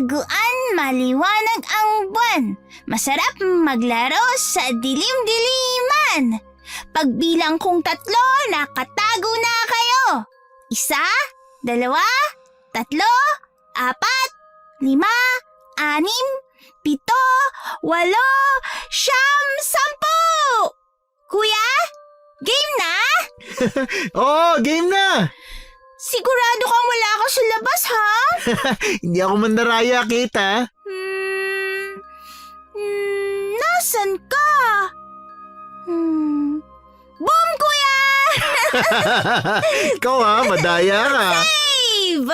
tagtaguan, maliwanag ang buwan. Masarap maglaro sa dilim-diliman. Pagbilang kong 3, nakatago na kayo. 1, 2, 3, 4, 5, 6, 7, 8, 9, 10. Kuya, game na? Oo, game na! Sigurado kang wala ka sa labas, ha? Hindi ako mandaraya, Kate, ha? Nasan ka? Boom, kuya! Ikaw ha, madaya ka. Dave!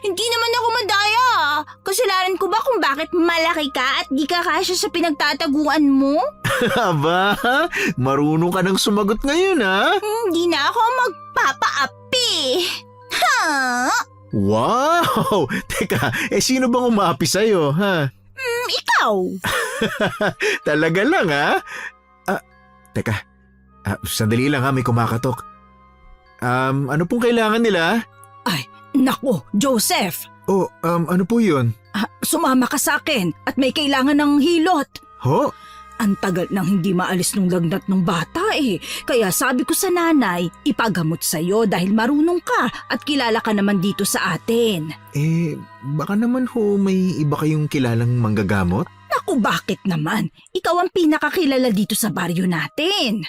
Hindi naman ako madaya. Kasalanan ko ba kung bakit malaki ka at di ka kasya sa pinagtataguan mo? Aba, marunong ka nang sumagot ngayon, ha? Hindi na ako magpapaapi. Ha? Wow! Teka, sino bang umapi sa'yo, ha? Ikaw? Talaga lang, ha? Teka, sandali lang ha, may kumakatok. Ano pong kailangan nila? Naku, Joseph! Oh, ano po yun? Sumama ka sa akin at may kailangan ng hilot. Ho? Ang tagal nang hindi maalis nung lagnat ng bata eh. Kaya sabi ko sa nanay, ipagamot sa'yo dahil marunong ka at kilala ka naman dito sa atin. Baka naman ho may iba kayong kilalang manggagamot? Naku, bakit naman? Ikaw ang pinakakilala dito sa baryo natin.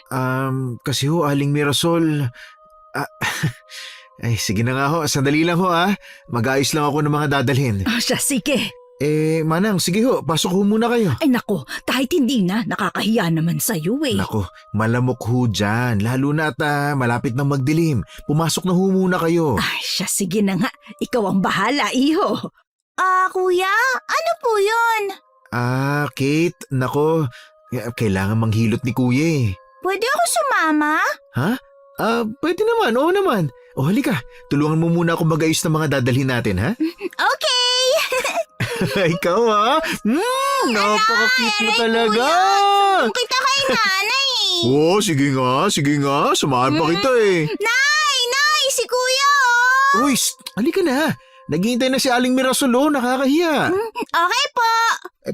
Kasi ho, Aling Mirasol... sige na nga ho, sandali lang ho ha. Mag-ayos lang ako ng mga dadalhin. Siya, sige. Manang, sige ho, pasok ho muna kayo. Ay naku, kahit hindi na, nakakahiya naman sa'yo eh. Nako, malamok ho dyan. Lalo na at malapit na magdilim. Pumasok na ho muna kayo. Ay, siya, sige na nga. Ikaw ang bahala, iho. Kuya, ano po yun? Kate, nako, kailangan manghilot ni kuya eh. Pwede ako sumama? Ha? Pwede naman, oo naman. O halika, tulungan mo muna ako mag-ayos ng mga dadalhin natin, ha? Okay! Ikaw ha? Napaka-cute mo talaga! Kung kita kay nanay. Oo, sige nga, samahan pa kita eh. Nay, si kuya oh! Uy, halika na. Naghihintay na si Aling Mirasol, nakakahiya. Okay po.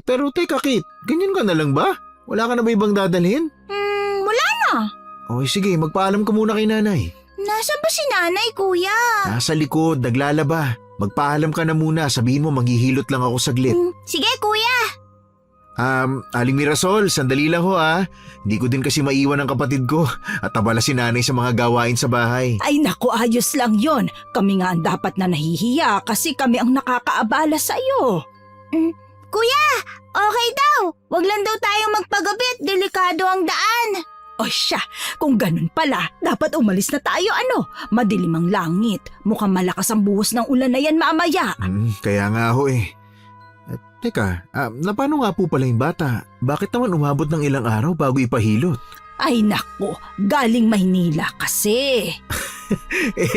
Pero teka Kate, ganyan ka na lang ba? Wala ka na ba ibang dadalhin? Wala na. Okay, sige, magpaalam ka muna kay nanay. Nasaan ba si nanay, kuya? Nasa likod, naglalaba. Magpaalam ka na muna, sabihin mo manghihilot lang ako saglit. Sige, kuya. Aling Mirasol, sandali lang ho ha. Hindi ko din kasi maiwan ang kapatid ko at abala si nanay sa mga gawain sa bahay. Ay naku, ayos lang yon. Kami nga ang dapat na nahihiya kasi kami ang nakakaabala sa'yo. Kuya, okay daw. Wag lang daw tayong magpagabi at delikado ang daan. O siya, kung ganun pala, dapat umalis na tayo madilim ang langit. Mukhang malakas ang buhos ng ulan na yan mamaya. Kaya nga ho eh. Teka, napano nga po pala yung bata? Bakit naman umabot ng ilang araw bago ipahilot? Ay naku, galing Maynila kasi.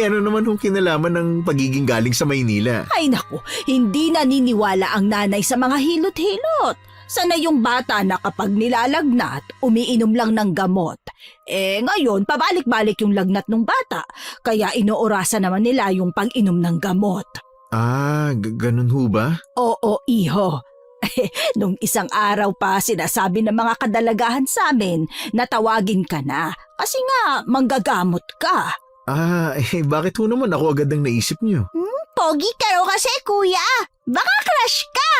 Ano naman hong kinalaman ng pagiging galing sa Maynila? Ay naku, hindi naniniwala ang nanay sa mga hilot-hilot. Sana yung bata na kapag nilalagnat, umiinom lang ng gamot. Ngayon, pabalik-balik yung lagnat ng bata. Kaya inoorasan naman nila yung pag-inom ng gamot. Ganun ho ba? Oo, iho. Nung isang araw pa, sinasabi ng mga kadalagahan sa amin na tawagin ka na. Kasi nga, manggagamot ka. Bakit ho naman ako agad ang naisip niyo? Pogi ka raw kasi, kuya. Baka crush ka.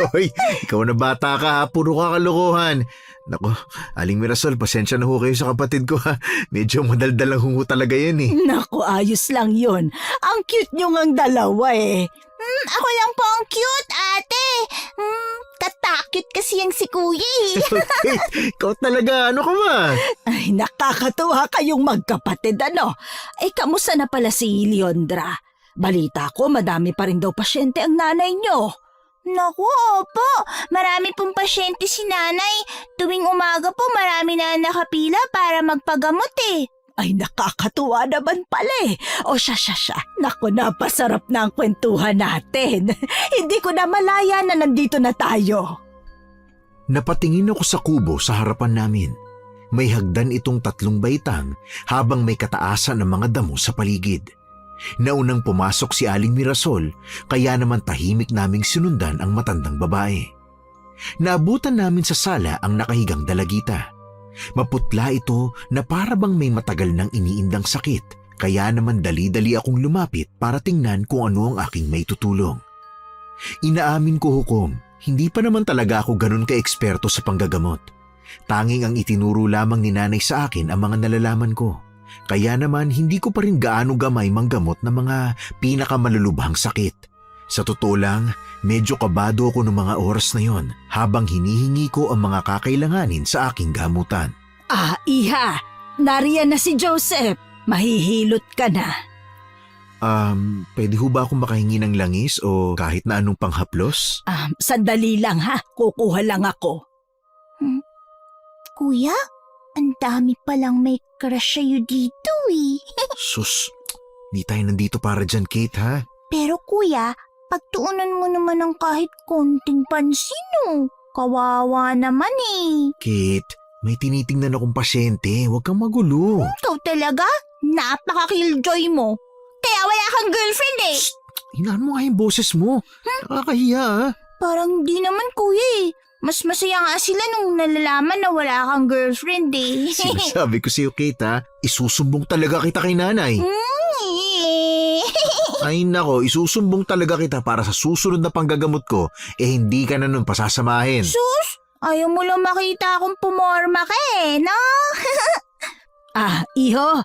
Hoy, ikaw na bata ka ha, puro ka kalokohan. Nako, Aling Mirasol, pasensya na ho kayo sa kapatid ko ha. Medyo madaldal lang ho talaga yan eh. Naku, ayos lang yun. Ang cute nyo ngang dalawa eh. Ako lang po ang cute, ate. Katakit kasi yung si kuya eh. Okay, ikaw talaga, ano ka ba? Ay, nakakatuwa kayong magkapatid kamusta na pala si Leondra? Balita ko, madami pa rin daw pasyente ang nanay nyo. Naku, opo. Marami pong pasyente si nanay. Tuwing umaga po, marami na nakapila para magpagamot eh. Ay, nakakatuwa naman pala eh. O siya. Naku, napasarap na ang kwentuhan natin. Hindi ko na malaya na nandito na tayo. Napatingin ako sa kubo sa harapan namin. May hagdan itong 3 baitang habang may kataasan ng mga damo sa paligid. Naunang pumasok si Aling Mirasol, kaya naman tahimik naming sinundan ang matandang babae. Naabutan namin sa sala ang nakahigang dalagita. Maputla ito na para bang may matagal nang iniindang sakit, kaya naman dali-dali akong lumapit para tingnan kung ano ang aking may tutulong. Inaamin ko, Hukom, hindi pa naman talaga ako ganun ka-eksperto sa panggagamot. Tanging ang itinuro lamang ni nanay sa akin ang mga nalalaman ko. Kaya naman hindi ko pa rin gaano gamay manggamot ng mga pinakamalulubhang sakit. Sa totoo lang, medyo kabado ako ng mga oras na yon habang hinihingi ko ang mga kakailanganin sa aking gamutan. Iha, nariyan na si Joseph. Mahihilot ka na. Pwede ho ba akong makahingi ng langis o kahit na anong panghaplos? Sandali lang ha, kukuha lang ako. Kuya, ang dami palang may crush sa'yo dito eh. Sus, di tayo nandito para dyan, Kate, ha? Pero kuya, pagtuunan mo naman ng kahit konting pansin oh. Kawawa naman eh. Kate, may tinitingnan akong pasyente. Huwag kang magulo. Ikaw talaga? Napaka-killjoy mo. Kaya wala kang girlfriend eh. Shh! Hinaan mo nga yung boses mo. Nakakahiya, ha? Parang di naman kuya eh. Mas masaya nga sila nung nalalaman na wala kang girlfriend eh. Sinasabi ko sa'yo, Kate, ha? Isusumbong talaga kita kay nanay. Ay nako, isusumbong talaga kita para sa susunod na panggagamot ko, hindi ka na nun pasasamahin. Sus, ayaw mo lang makita akong pumorma ka eh, no? Iho,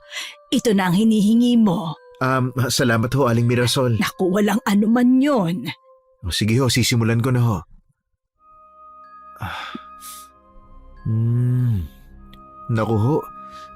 ito na ang hinihingi mo. Salamat ho, Aling Mirasol. Naku, walang anuman yon. Sige ho, sisimulan ko na ho. Naku ho,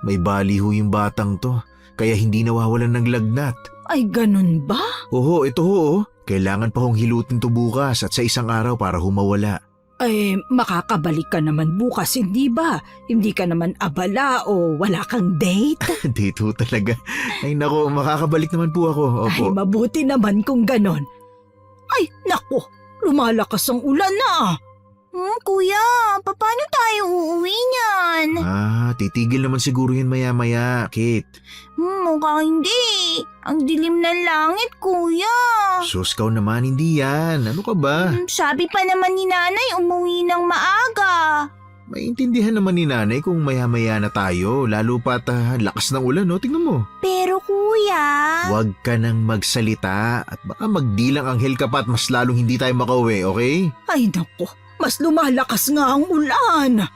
may bali ho yung batang to, kaya hindi nawawalan ng lagnat. Ay, ganun ba? Oho, ito ho, kailangan pa hong hilutin to bukas at sa isang araw para humawala. Ay, makakabalik ka naman bukas, hindi ba? Hindi ka naman abala o wala kang date? Dito talaga. Ay naku, makakabalik naman po ako. Opo. Ay, mabuti naman kung ganon. Ay, naku, lumalakas ang ulan na. Kuya, paano tayo uuwi niyan? Titigil naman siguro yun maya-maya, Kate. Mukhang hindi. Ang dilim ng langit, kuya. Sus, kau naman, hindi yan. Ano ka ba? Sabi pa naman ni nanay umuwi ng maaga. Maintindihan naman ni nanay kung maya-maya na tayo, lalo pat lakas ng ulan, no? Tingnan mo. Pero kuya... Huwag ka nang magsalita at baka magdilang anghel ka pa at mas lalong hindi tayo makauwi, okay? Ay, naku, mas lumalakas nga ang ulan.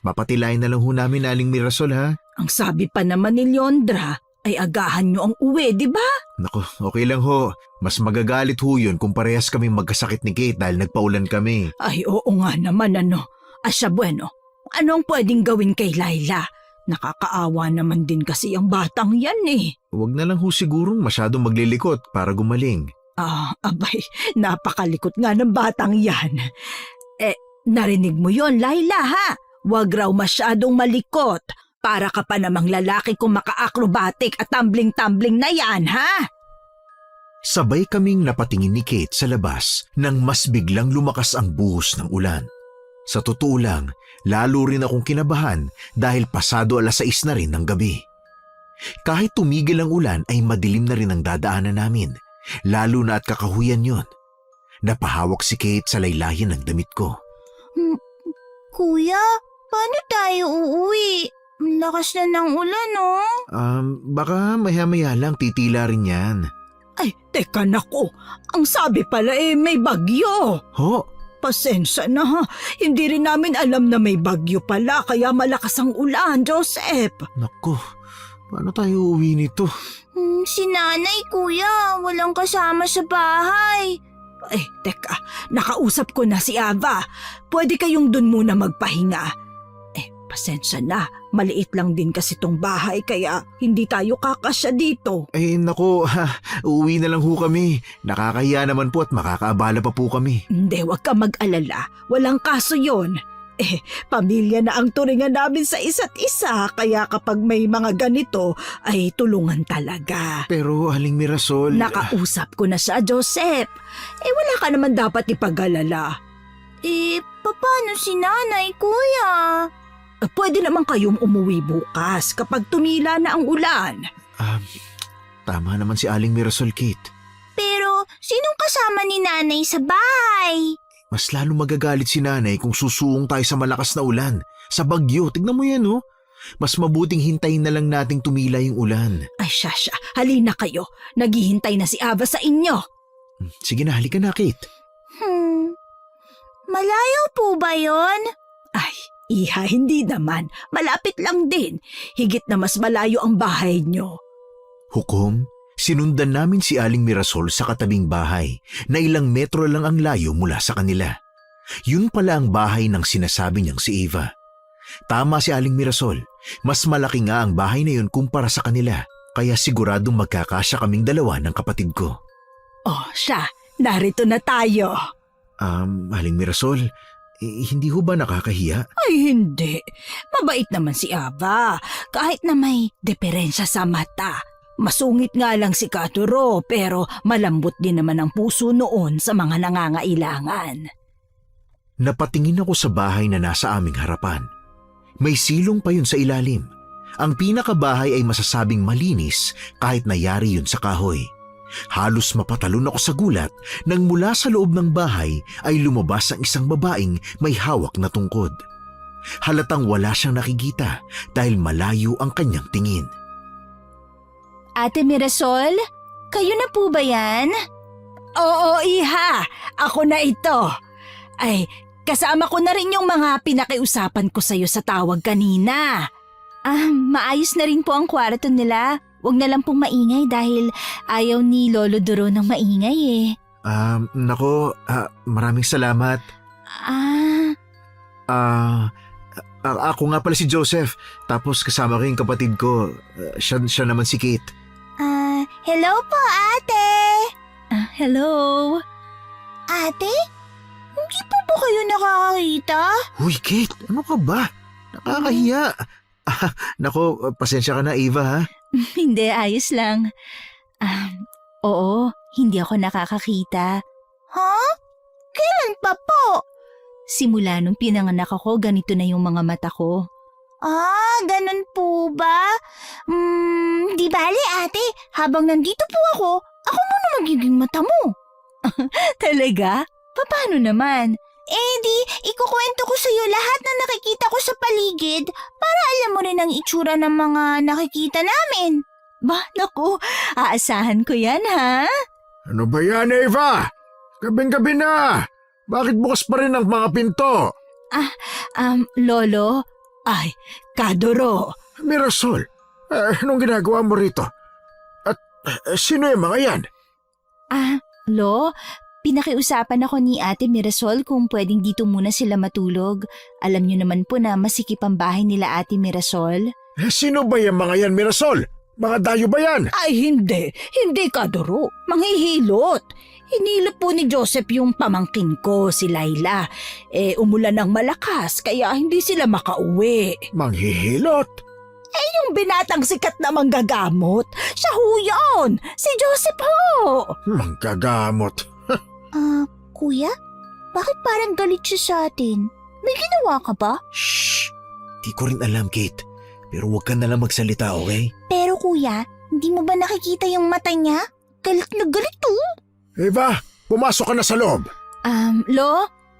Papatilayin na lang ho namin, Aling Mirasol, ha? Ang sabi pa naman ni Leondra ay agahan nyo ang uwi, di ba? Naku, okay lang ho. Mas magagalit ho yun kung parehas kami magkasakit ni Kate dahil nagpaulan kami. Ay, oo nga naman, ano. Asya bueno, ano ang pwedeng gawin kay Laila? Nakakaawa naman din kasi ang batang yan eh. Huwag na lang ho sigurong masyadong maglilikot para gumaling. Abay, napakalikot nga ng batang yan. Narinig mo yon, Laila, ha? Huwag raw masyadong malikot. Para ka pa namang lalaki kung maka-acrobatic at tumbling-tumbling na yan, ha? Sabay kaming napatingin ni Kate sa labas nang mas biglang lumakas ang buhos ng ulan. Sa totoo lang, lalo rin akong kinabahan dahil pasado 6:00 na rin ng gabi. Kahit tumigil ang ulan ay madilim na rin ang dadaanan namin, lalo na at kakahuyan yon. Napahawak si Kate sa laylayan ng damit ko. Kuya, paano tayo uuwi? Lakas na ng ulan, no? Baka maya-maya lang titila rin yan. Ay, teka nako. Ang sabi pala may bagyo. Ho? Pasensya na ha. Hindi rin namin alam na may bagyo pala kaya malakas ang ulan, Joseph. Naku, paano tayo uuwi nito? Si nanay, kuya. Walang kasama sa bahay. Teka. Nakausap ko na si Ava. Pwede kayong dun muna magpahinga. Pasensya na. Maliit lang din kasi tong bahay kaya hindi tayo kakasya dito. Naku, uuwi na lang ho kami. Nakakahiya naman po at makakaabala pa po kami. Hindi, wag ka mag-alala. Walang kaso yon. Pamilya na ang turingan namin sa isa't isa kaya kapag may mga ganito ay tulungan talaga. Pero Aling Mirasol... Nakausap ko na siya, Joseph. Wala ka naman dapat ipag-alala. Paano si nanay, kuya? Pwede naman kayong umuwi bukas kapag tumila na ang ulan. Tama naman si Aling Mirasol, Kate. Pero sinong kasama ni nanay sa bahay? Mas lalo magagalit si nanay kung susuong tayo sa malakas na ulan. Sa bagyo, tignan mo yan oh. Mas mabuting hintayin na lang nating tumila yung ulan. Ay, Shasha, halina kayo. Naghihintay na si Ava sa inyo. Sige na, halika na, Kate. Malayo po ba yon? Ay, Iha, hindi naman. Malapit lang din. Higit na mas malayo ang bahay nyo. Hukom, sinundan namin si Aling Mirasol sa katabing bahay na ilang metro lang ang layo mula sa kanila. Yun pala ang bahay ng sinasabi niyang si Eva. Tama si Aling Mirasol, mas malaki nga ang bahay na yun kumpara sa kanila, kaya siguradong magkakasya kaming dalawa ng kapatid ko. Oh, siya, narito na tayo. Aling Mirasol, hindi ho ba nakakahiya? Ay, hindi. Mabait naman si Ava, kahit na may diferensya sa mata. Masungit nga lang si Katuro, pero malambot din naman ang puso noon sa mga nangangailangan. Napatingin ako sa bahay na nasa aming harapan. May silong pa yun sa ilalim. Ang pinakabahay ay masasabing malinis kahit nayari yun sa kahoy. Halos mapatalon ako sa gulat nang mula sa loob ng bahay ay lumabas ang isang babaeng may hawak na tungkod. Halatang wala siyang nakikita dahil malayo ang kanyang tingin. Ate Mirasol, kayo na po ba yan? Oo, Iha. Ako na ito. Ay, kasama ko na rin yung mga pinakiusapan ko sa'yo sa tawag kanina. Maayos na rin po ang kwarto nila. Huwag na lang pong maingay dahil ayaw ni Lolo Duro ng maingay eh. Maraming salamat. Ako nga pala si Joseph, tapos kasama ko yung kapatid ko. Siya naman si Kate. Hello po, ate. Hello. Ate? Hindi po ba kayo nakakakita? Huy, Kate, ano ka ba? Nakakahiya. Nako, pasensya ka na, Eva, ha? Hindi, ayos lang. Oo, hindi ako nakakakita. Ha? Kailan pa po? Simula nung pinanganak ako, ganito na yung mga mata ko. Ganun po ba? Di bale ate, habang nandito po ako muna magiging mata mo. Talaga? Paano naman? Di, ikukwento ko sa'yo lahat na nakikita ko sa paligid para alam mo rin ang itsura ng mga nakikita namin. Naku, aasahan ko yan, ha? Ano ba yan, Eva? Gabing-gabi na. Bakit bukas pa rin ang mga pinto? Lolo. Ay, Kadoro. Mirasol, anong ginagawa mo rito? At sino yung mga yan? Lo, pinakiusapan ako ni Ate Mirasol kung pwedeng dito muna sila matulog. Alam niyo naman po na masikip ang bahay nila Ate Mirasol. Sino ba yung mga yan, Mirasol? Mga dayo ba yan? Ay, hindi. Hindi, Kadoro. Manghihilot. Hinilot po ni Joseph yung pamangkin ko, si Laila. Umulan ng malakas, kaya hindi sila makauwi. Manghihilot? Yung binatang sikat na manggagamot. Siya ho yun. Si Joseph ho. Manggagamot. Kuya? Bakit parang galit siya sa atin? May ginawa ka ba? Shh! Di ko rin alam, Kate. Pero huwag ka na lang magsalita, okay? Pero kuya, hindi mo ba nakikita yung mata niya? Galit na galit oh. Eva, pumasok ka na sa loob. Lo,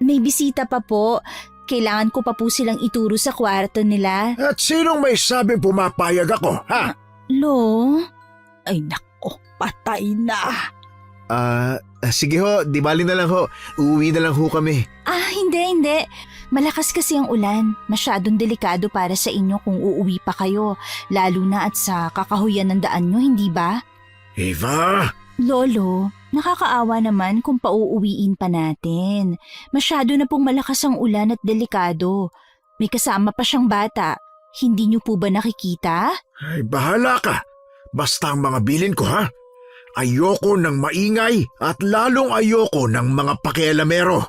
may bisita pa po. Kailangan ko pa po silang ituro sa kwarto nila. At sinong may sabing pumapayag ako, ha? Lo? Ay, nako, patay na. Sige ho, di bali na lang ho. Uuwi na lang ho kami. Hindi. Malakas kasi ang ulan. Masyadong delikado para sa inyo kung uuwi pa kayo. Lalo na at sa kakahuyan ng daan nyo, hindi ba? Eva! Lolo, nakakaawa naman kung pauuwiin pa natin. Masyado na pong malakas ang ulan at delikado. May kasama pa siyang bata. Hindi niyo po ba nakikita? Ay, bahala ka. Basta ang mga bilin ko, ha? Ayoko ng maingay at lalong ayoko ng mga pakialamero.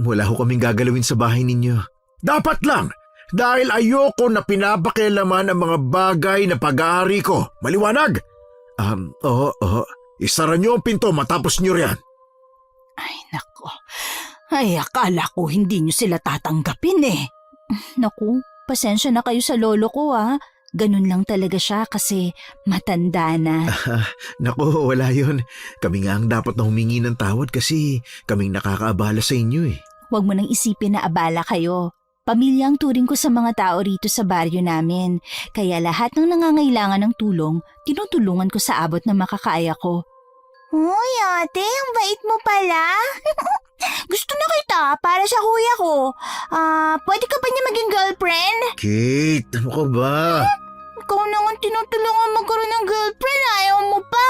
Wala ho kaming gagalawin sa bahay ninyo. Dapat lang, dahil ayoko na pinapakialaman ang mga bagay na pag-aari ko. Maliwanag? Oo. Isara niyo ang pinto matapos niyo riyan. Ay, nako. Ay, akala ko hindi nyo sila tatanggapin eh. Naku, pasensya na kayo sa lolo ko Ganun lang talaga siya kasi matanda na. Nako, wala yun. Kami nga ang dapat na humingi ng tawad kasi kaming nakakaabala sa inyo eh. Huwag mo nang isipin na abala kayo. Pamilya ang turing ko sa mga tao rito sa baryo namin. Kaya lahat ng nangangailangan ng tulong, tinutulungan ko sa abot na makakaya ko. Uy, ate, ang bait mo pala. Gusto na kita para sa kuya ko. Pwede ka ba niya maging girlfriend? Kate, ano ka ba? Ikaw na nga tinutulungan magkaroon ng girlfriend. Ayaw mo pa.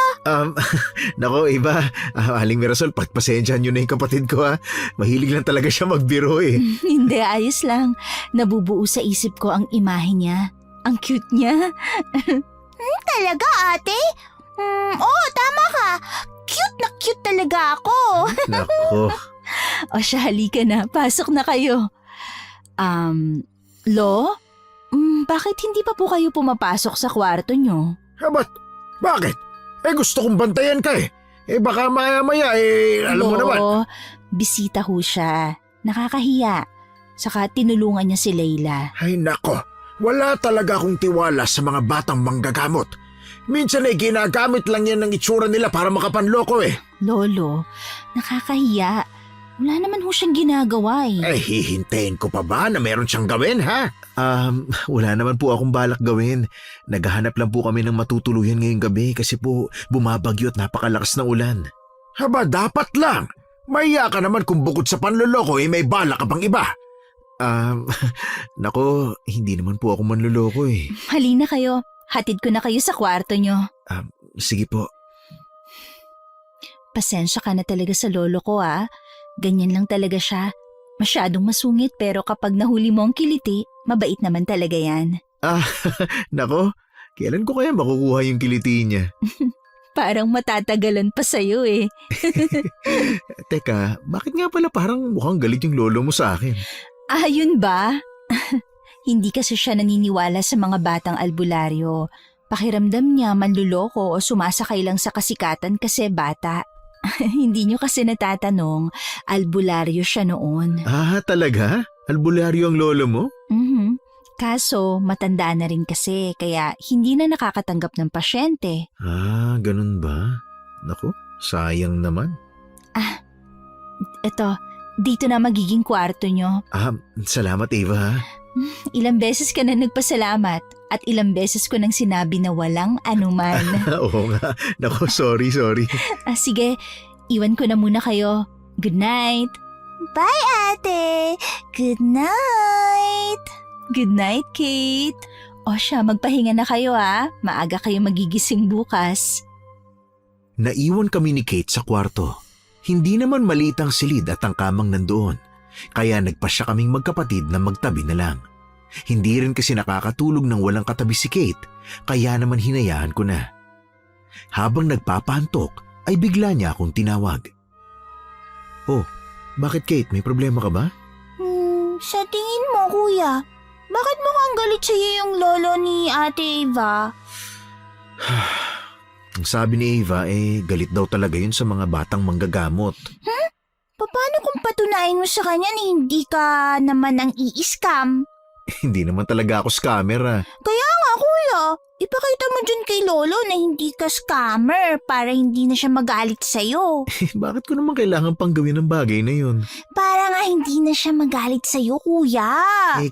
Nako, Eva. Aling Mirasol, pagpasensyahan nyo na yung kapatid ko ha. Mahilig lang talaga siya magbiro eh. Hindi, ayos lang. Nabubuo sa isip ko ang imahe niya. Ang cute niya. Talaga, ate? Oo, tama ka. Cute talaga ako. Nako. O siya, halika na. Pasok na kayo. Lo? Bakit hindi pa po kayo pumapasok sa kwarto nyo? Bakit? Gusto kong bantayan ka eh. Baka maya-maya alam mo naman. Oo, bisita ho siya. Nakakahiya. Saka tinulungan niya si Leila. Ay nako, wala talaga akong tiwala sa mga batang manggagamot. Minsan ginagamit lang yan ng itsura nila para makapanloko eh. Lolo, nakakahiya. Wala naman ho siyang ginagawa eh. Hihintayin ko pa ba na meron siyang gawin ha? Wala naman po akong balak gawin. Naghahanap lang po kami ng matutuluyan ngayong gabi kasi po bumabagyo at napakalakas ng ulan. Dapat lang. Maya ka naman kung bukod sa panloloko may balak ka pang iba. Nako, hindi naman po ako manluloko eh. Halina kayo. Hatid ko na kayo sa kwarto nyo. Sige po. Pasensya ka na talaga sa lolo ko ah. Ganyan lang talaga siya. Masyadong masungit pero kapag nahuli mo ang kiliti, mabait naman talaga yan. Nako, kailan ko kaya makukuha yung kiliti niya? Parang matatagalan pa sa'yo eh. Teka, bakit nga pala parang mukhang galit yung lolo mo sa akin? Yun ba? Hindi kasi siya naniniwala sa mga batang albularyo. Pakiramdam niya manluloko o sumasakay lang sa kasikatan kasi bata. Hindi niyo kasi natatanong, albularyo siya noon. Talaga? Albularyo ang lolo mo? Kaso matanda na rin kasi kaya hindi na nakakatanggap ng pasyente. Ganun ba? Naku, sayang naman. Eto, dito na magiging kwarto niyo. Salamat Eva ha. Ilang beses ka na nagpasalamat at ilang beses ko nang sinabi na walang anuman. Oo nga. Naku, sorry. Sige, iwan ko na muna kayo. Good night. Bye, ate. Good night. Good night, Kate. O siya, magpahinga na kayo ah. Maaga kayo magigising bukas. Naiwan kami ni Kate sa kwarto. Hindi naman maliit ang silid at ang kamang nandoon. Kaya nagpasya kaming magkapatid na magtabi na lang. Hindi rin kasi nakakatulog nang walang katabi si Kate, kaya naman hinayaan ko na. Habang nagpapaantok, ay bigla niya akong tinawag. Oh, bakit Kate? May problema ka ba? Sa tingin mo, kuya, bakit mukhang galit sa'yo yung lolo ni Ate Eva? Ang sabi ni Eva, galit daw talaga yun sa mga batang manggagamot. Paano kung patunayan mo sa kanya na hindi ka naman ang i-scam? Hindi naman talaga ako scammer Kaya nga, kuya, ipakita mo dyan kay lolo na hindi ka scammer para hindi na siya magalit sa'yo. Bakit ko naman kailangan pang gawin ang bagay na yun? Para nga hindi na siya magalit sa'yo, kuya.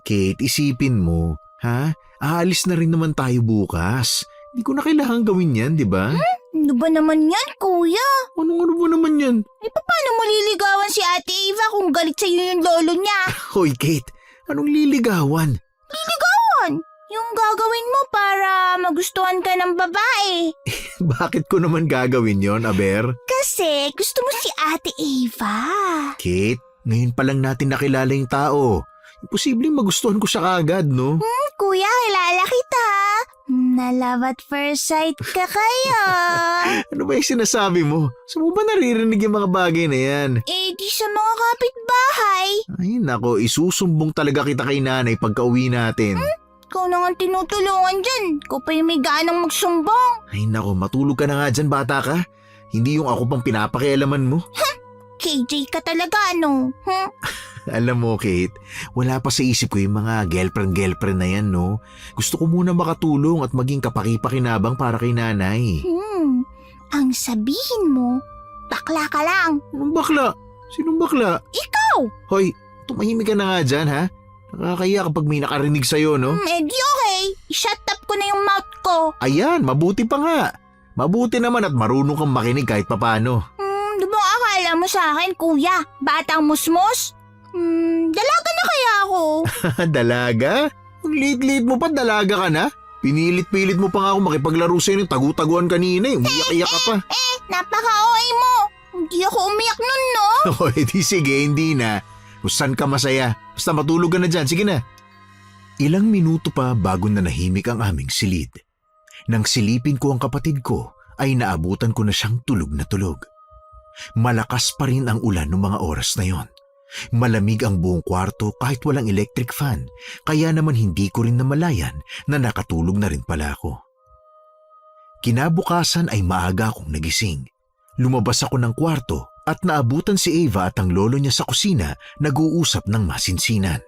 Kate, isipin mo, ha? Aalis na rin naman tayo bukas. Hindi ko na kailangan gawin yan, di ba? Ano ba naman yan, kuya? Ano ba naman yan? Paano mo liligawan si Ate Eva kung galit sa'yo yung lolo niya? Hoy, Kate, anong liligawan? Liligawan? Yung gagawin mo para magustuhan ka ng babae. Bakit ko naman gagawin yon, Aber? Kasi gusto mo si Ate Eva. Kate, ngayon pa lang natin nakilala yung tao. Imposibleng magustuhan ko siya kaagad, no? Kuya, kilala kita. Na love at first sight ka kaya. Ano ba yung sinasabi mo? Saan mo ba naririnig yung mga bagay na yan? Di sa mga kapitbahay. Ay nako, isusumbong talaga kita kay nanay pagka uwi natin. Ikaw na nga tinutulungan dyan. Ikaw pa yung may ganang magsumbong. Ay nako, matulog ka na nga dyan, bata ka. Hindi yung ako pang pinapakialaman mo. KJ ka talaga, ano? Alam mo, Kate, wala pa sa isip ko yung mga girlfriend na yan, no? Gusto ko muna makatulong at maging kapaki-pakinabang para kay nanay. Ang sabihin mo, bakla ka lang. Anong bakla? Sinong bakla? Ikaw! Hoy, tumahimik ka na nga dyan, ha? Nakakaya kapag may nakarinig sa'yo, no? Di okay. I-shut up ko na yung mouth ko. Ayan, mabuti pa nga. Mabuti naman at marunong kang makinig kahit papano. Di ba akala mo sa akin, kuya? Batang musmos? Dalaga na kaya ako? Dalaga? Ang liit-liit mo pa, dalaga ka na? Pinilit-pilit mo pa nga ako makipaglaro sa'yo ng tagu-taguan kanina eh. Umiyak-iyak ka pa. Napaka-OA mo. Hindi ako umiyak nun, no? O, edi sige, hindi na. Kung saan ka masaya. Basta matulog ka na dyan, sige na. Ilang minuto pa bago na nahimik ang aming silid. Nang silipin ko ang kapatid ko, ay naabutan ko na siyang tulog na tulog. Malakas pa rin ang ulan noong mga oras na yon. Malamig ang buong kwarto kahit walang electric fan, kaya naman hindi ko rin namalayan na nakatulog na rin pala ako. Kinabukasan ay maaga akong nagising. Lumabas ako ng kwarto at naabutan si Eva at ang lolo niya sa kusina nag-uusap ng masinsinan.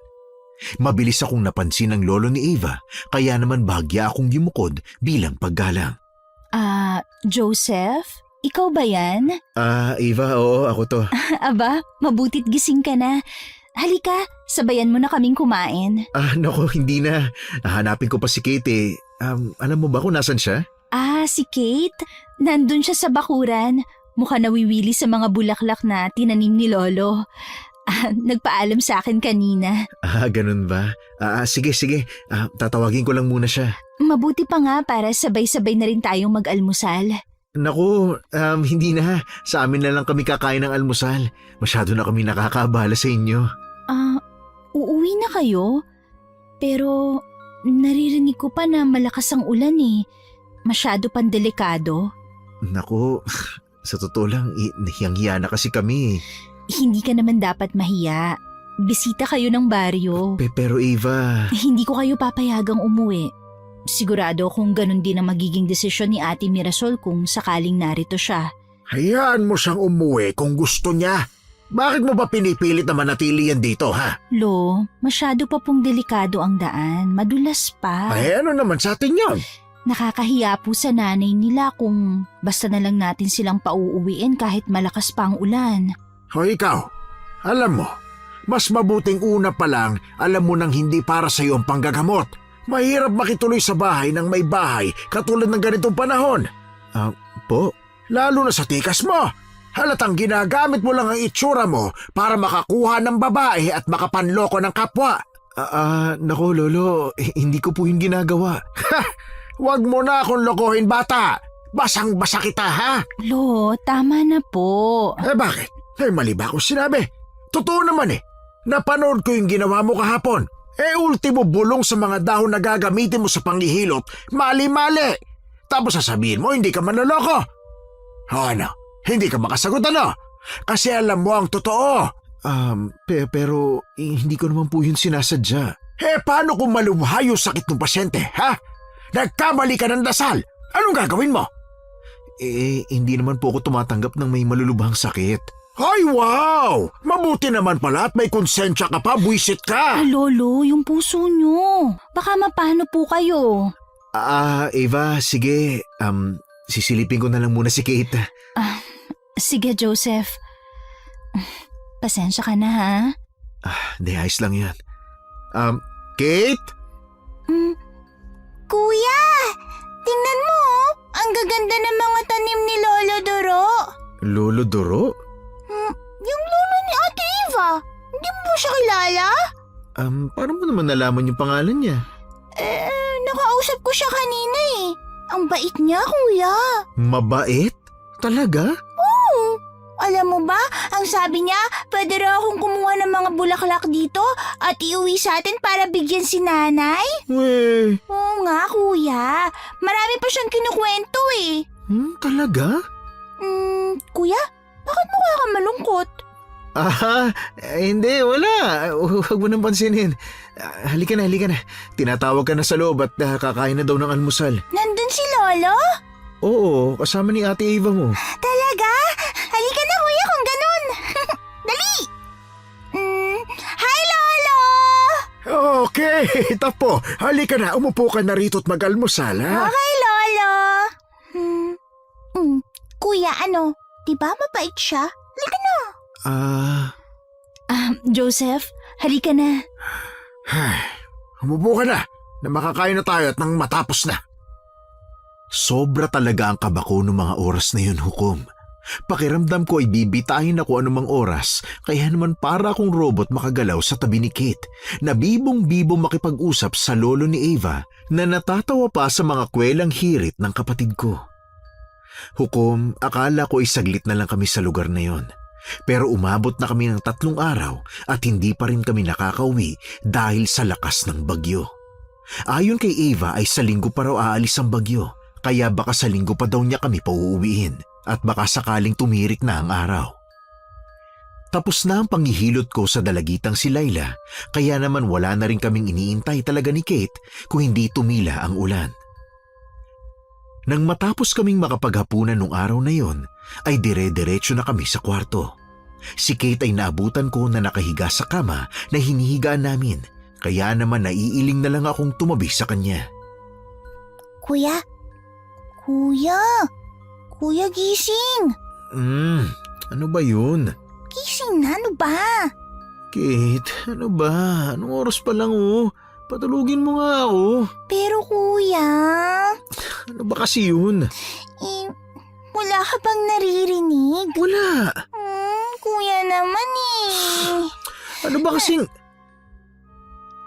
Mabilis akong napansin ang lolo ni Eva, kaya naman bahagya akong yumukod bilang paggalang. Joseph? Ikaw ba yan? Eva, oo, ako to. Aba, mabutit gising ka na. Halika, sabayan mo na kaming kumain. Naku, hindi na. Hanapin ko pa si Kate eh. Alam mo ba kung nasan siya? Si Kate? Nandun siya sa bakuran. Mukha nawiwili sa mga bulaklak na tinanim ni Lolo. Nagpaalam sa akin kanina. Ganun ba? Sige. Tatawagin ko lang muna siya. Mabuti pa nga para sabay-sabay na rin tayong mag-almusal. Naku, hindi na. Sa amin na lang kami kakain ng almusal. Masyado na kami nakakabala sa inyo. Uuwi na kayo? Pero naririnig ko pa na malakas ang ulan eh. Masyado pang delikado. Naku, sa totoo lang, hiyang-hiya na kasi kami. Hindi ka naman dapat mahiya. Bisita kayo ng baryo. Pero Eva... Hindi ko kayo papayagang umuwi. Sigurado kung ganun din ang magiging desisyon ni Ate Mirasol kung sakaling narito siya. Hayaan mo siyang umuwi kung gusto niya. Bakit mo ba pinipilit na manatili yan dito, ha? Lo, masyado pa pong delikado ang daan. Madulas pa. Ay, ano naman sa atin yon? Nakakahiya po sa nanay nila kung basta na lang natin silang pauuwiin kahit malakas pa ang ulan. O ikaw, alam mo, mas mabuting una pa lang alam mo nang hindi para sa iyo ang panggagamot. Mahirap makituloy sa bahay ng may bahay katulad ng ganitong panahon. Po? Lalo na sa tikas mo. Halatang ginagamit mo lang ang itsura mo para makakuha ng babae at makapanloko ng kapwa. Naku lolo, hindi ko po yung ginagawa. Huwag mo na akong lokohin, bata. Basang-basa kita, ha? Lo, tama na po. Bakit? Mali ba akong sinabi? Totoo naman eh. Napanood ko yung ginawa mo kahapon. Ultimo bulong sa mga dahon na gagamitin mo sa panghihilot. Mali-mali. Tapos sasabihin mo hindi ka manloloko. Ano? Hindi ka makasagot ano? Kasi alam mo ang totoo. Pero hindi ko naman po yun sinasadya. Paano kung malubha yung sakit ng pasyente, ha? Nagkamali ka ng dasal. Anong gagawin mo? Hindi naman po ako tumatanggap ng may malulubhang sakit. Ay, wow! Mabuti naman pala at may konsensya ka pa, buwisit ka! Lolo, yung puso nyo. Baka mapano po kayo. Eva, sige. Sisilipin ko na lang muna si Kate. Sige, Joseph. Pasensya ka na, ha? Di, ayos lang yan. Kate? Kuya, tingnan mo, ang gaganda ng mga tanim ni Lolo Doro. Lolo Doro? Yung lolo ni Ate Eva, hindi mo ba siya kilala? Paano mo naman nalaman yung pangalan niya? Nakausap ko siya kanina eh. Ang bait niya, kuya. Mabait? Talaga? Oo. Alam mo ba, ang sabi niya, pwede raw akong kumuha ng mga bulaklak dito at iuwi sa atin para bigyan si nanay? Oo nga, kuya. Marami pa siyang kinukwento eh. Talaga? Kuya, bakit mukha ka malungkot? Hindi, wala. Huwag mo nang pansinin. Halika na. Tinatawag ka na sa loob at kakain na daw ng almusal. Nandun si Lolo? Oo, kasama ni Ate Eva mo. Talaga? Halika na kuya kung ganun. Kate, apo, halika na. Umupo ka na rito at mag-almusal, ha? Okay, Lolo. Kuya, di ba mabait siya? Halika na. Joseph, halika na. Umupo ka na makakain na tayo at nang matapos na. Sobra talaga ang kaba ko noong mga oras na yun, Hukom. Pakiramdam ko ay bibitahin ako anumang oras, kaya naman para akong robot makagalaw sa tabi ni Kate, na bibong-bibong makipag-usap sa lolo ni Ava na natatawa pa sa mga kwelang hirit ng kapatid ko. Hukom, akala ko ay saglit na lang kami sa lugar na yon. Pero umabot na kami ng 3 araw at hindi pa rin kami nakakauwi dahil sa lakas ng bagyo. Ayon kay Ava ay sa linggo pa raw aalis ang bagyo, kaya baka sa linggo pa daw niya kami pauuwiin at baka sakaling tumirik na ang araw. Tapos na ang panghihilot ko sa dalagitang si Laila, kaya naman wala na rin kaming iniintay talaga ni Kate kung hindi tumila ang ulan. Nang matapos kaming makapaghapunan nung araw na yon, ay dire-diretso na kami sa kwarto. Si Kate ay naabutan ko na nakahiga sa kama na hinihigaan namin, kaya naman naiiling na lang akong tumabi sa kanya. Kuya? Kuya, gising! Ano ba yun? Gising na, ano ba? Kate, ano ba? Anong oras pa lang Patulugin mo nga ako. Pero kuya... Ano ba kasi yun? Wala ka bang naririnig? Wala. Kuya naman Ano ba kasing...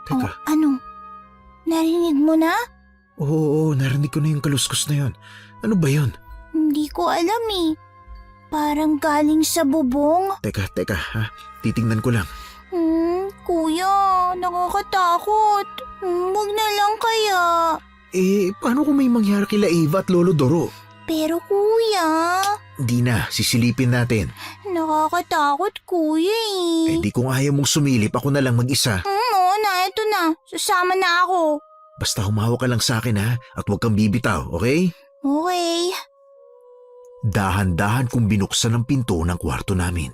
Teka. Ano? Narinig mo na? Oo, narinig ko na yung kaluskos na yun. Ano ba yun? Hindi ko alam Parang galing sa bubong. Teka ha. Titingnan ko lang. Kuya, nakakatakot. Wag na lang kaya. Paano kung may mangyari kila Ava at Lolo Doro? Pero kuya... Di na, sisilipin natin. Nakakatakot kuya Di kung ayaw mong sumilip, ako na lang mag-isa. Oo na, eto na. Sasama na ako. Basta humawak ka lang sa akin ha, at huwag kang bibitaw, okay? Okay. Dahan-dahan kong binuksan ang pinto ng kwarto namin.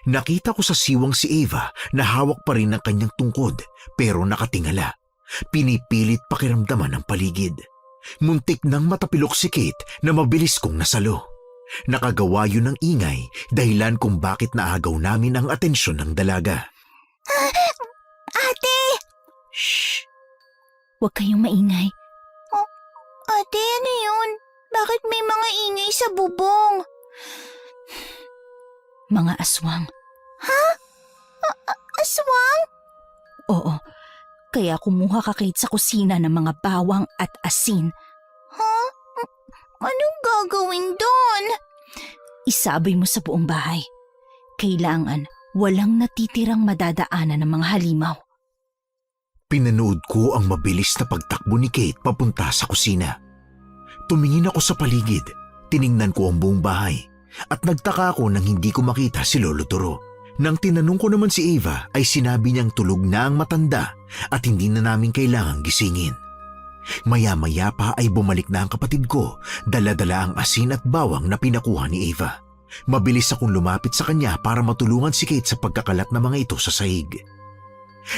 Nakita ko sa siwang si Ava na hawak pa rin ang kanyang tungkod pero nakatingala. Pinipilit pakiramdaman ang paligid. Muntik nang matapilok si Kate na mabilis kong nasalo. Nakagawa yun ng ingay dahilan kung bakit naagaw namin ang atensyon ng dalaga. Ate! Shh! Huwag kayong maingay. Ate, ano yun? Bakit may mga ingay sa bubong? Mga aswang. Aswang? Oo, kaya kumuha ka Kate sa kusina ng mga bawang at asin. Anong gagawin doon? Isaboy mo sa buong bahay. Kailangan walang natitirang madadaanan ng mga halimaw. Pinanood ko ang mabilis na pagtakbo ni Kate papunta sa kusina. Tumingin ako sa paligid, tiningnan ko ang buong bahay, at nagtaka ako nang hindi ko makita si Lolo Doro. Nang tinanong ko naman si Ava ay sinabi niyang tulog na ang matanda at hindi na namin kailangang gisingin. Maya-maya pa ay bumalik na ang kapatid ko, dala-dala ang asin at bawang na pinakuha ni Ava. Mabilis akong lumapit sa kanya para matulungan si Kate sa pagkakalat ng mga ito sa sahig.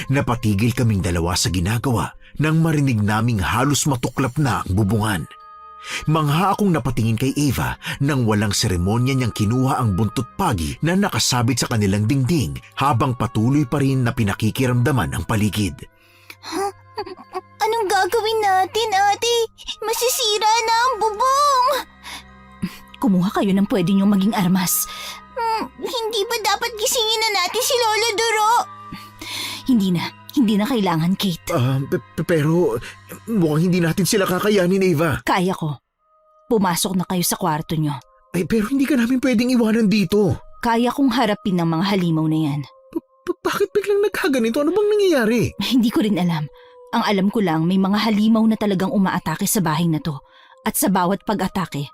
Napatigil kaming dalawa sa ginagawa nang marinig naming halos matuklap na ang bubungan. Mangha akong napatingin kay Ava nang walang seremonya niyang kinuha ang buntot pagi na nakasabit sa kanilang dingding habang patuloy pa rin na pinakikiramdaman ang paligid. Anong gagawin natin, ate? Masisira na ang bubong. Kumuha kayo ng pwede niyong maging armas. Hindi ba dapat gisingin na natin si Lolo Doro? Hindi na kailangan, Kate. Pero mukhang hindi natin sila kakayanin, Ava. Kaya ko. Pumasok na kayo sa kwarto niyo. Pero hindi ka namin pwedeng iwanan dito. Kaya kong harapin ng mga halimaw na yan. Bakit biglang nagkaganito? Ano bang nangyayari? Hindi ko rin alam. Ang alam ko lang may mga halimaw na talagang umaatake sa bahay na to. At sa bawat pag-atake,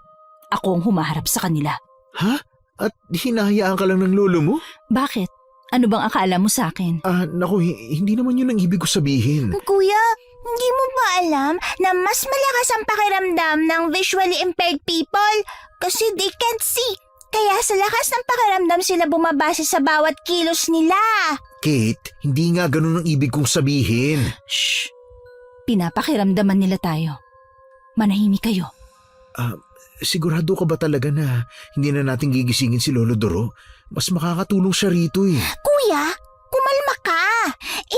ako ang humaharap sa kanila. Ha? At hinahayaan ka lang ng lolo mo? Bakit? Ano bang akala mo sa akin? Naku, hindi naman yun ang ibig ko sabihin. Kuya, hindi mo ba alam na mas malakas ang pakiramdam ng visually impaired people kasi they can't see? Kaya sa lakas ng pakiramdam sila bumabase sa bawat kilos nila. Kate, hindi nga ganun ang ibig kong sabihin. Shh! Pinapakiramdaman nila tayo. Manahimik kayo. Sigurado ka ba talaga na hindi na natin gigisingin si Lolo Doro? Mas makakatulong siya rito eh. Kuya, kumalma ka.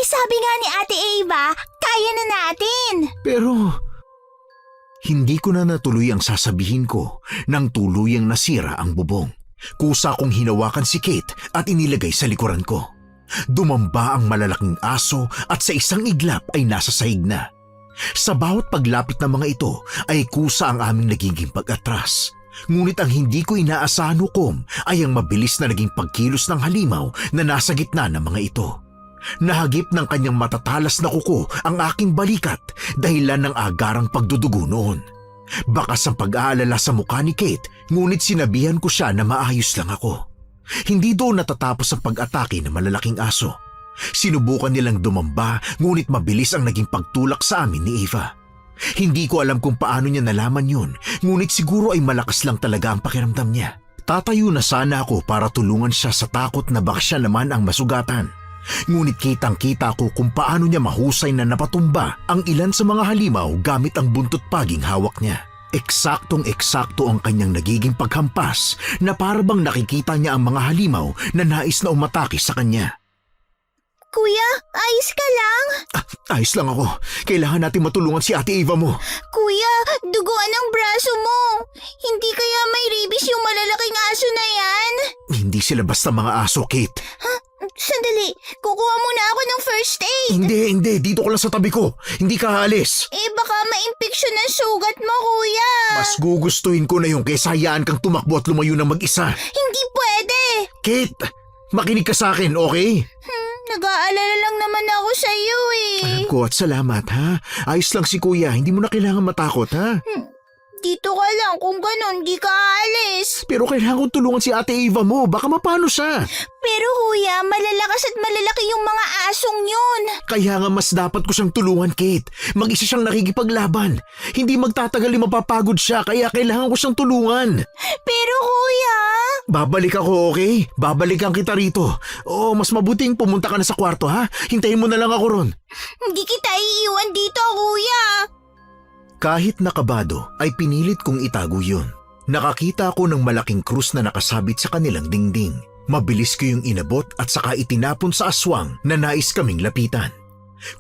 Sabi nga ni Ate Ava, kaya na natin. Pero hindi ko na natuloy ang sasabihin ko nang tuluyang nasira ang bubong. Kusa kong hinawakan si Kate at inilagay sa likuran ko. Dumamba ang malalaking aso at sa isang iglap ay nasa sahig na. Sa bawat paglapit ng mga ito ay kusa ang aming nagiging pag-atras. Ngunit ang hindi ko inaasahan hukom ay ang mabilis na naging pagkilos ng halimaw na nasa gitna ng mga ito. Nahagip ng kanyang matatalas na kuko ang aking balikat dahilan ng agarang pagdudugo noon. Bakas ang pag-aalala sa mukha ni Kate, ngunit sinabihan ko siya na maayos lang ako. Hindi doon natatapos ang pag-atake ng malalaking aso. Sinubukan nilang dumamba, ngunit mabilis ang naging pagtulak sa amin ni Eva. Hindi ko alam kung paano niya nalaman yun, ngunit siguro ay malakas lang talaga ang pakiramdam niya. Tatayo na sana ako para tulungan siya sa takot na baka siya naman ang masugatan. Ngunit kitang-kita ko kung paano niya mahusay na napatumba ang ilan sa mga halimaw gamit ang buntot paging hawak niya. Eksaktong-eksakto ang kanyang nagiging paghampas na parabang nakikita niya ang mga halimaw na nais na umatake sa kanya. Kuya, ayos ka lang? Ayos lang ako. Kailangan natin matulungan si Ate Eva mo. Kuya, duguan ang braso mo. Hindi kaya may rabies yung malalaking aso na yan? Hindi sila basta mga aso, Kate. Sandali, kukuha muna ako ng first aid. Hindi. Dito ko lang sa tabi ko. Hindi ka aalis. Baka ma-infection ang sugat mo, kuya. Mas gugustuhin ko na yung kaysa hayaan kang tumakbo at lumayo ng mag-isa. Hindi pwede. Kate, makinig ka sa akin, okay? Nag-aalala lang naman ako sa iyo Alam ko at salamat, ha? Ayos lang si Kuya. Hindi mo na kailangan matakot, ha? Dito ka lang, kung ganon, di ka aalis. Pero kailangan kong tulungan si Ate Eva mo. Baka mapano siya. Pero kuya, malalakas at malalaki yung mga asong yun. Kaya nga mas dapat ko siyang tulungan, Kate. Mag-isa siyang nakikipaglaban. Hindi magtatagal yung mapapagod siya, kaya kailangan ko siyang tulungan. Pero kuya... Babalik ako, okay? Babalikan kita rito. O, mas mabuting pumunta ka na sa kwarto, ha? Hintayin mo na lang ako ron. Hindi kita iiwan dito, kuya. Kahit nakabado, ay pinilit kong itago yun. Nakakita ako ng malaking krus na nakasabit sa kanilang dingding. Mabilis ko yung inabot at saka itinapon sa aswang na nais kaming lapitan.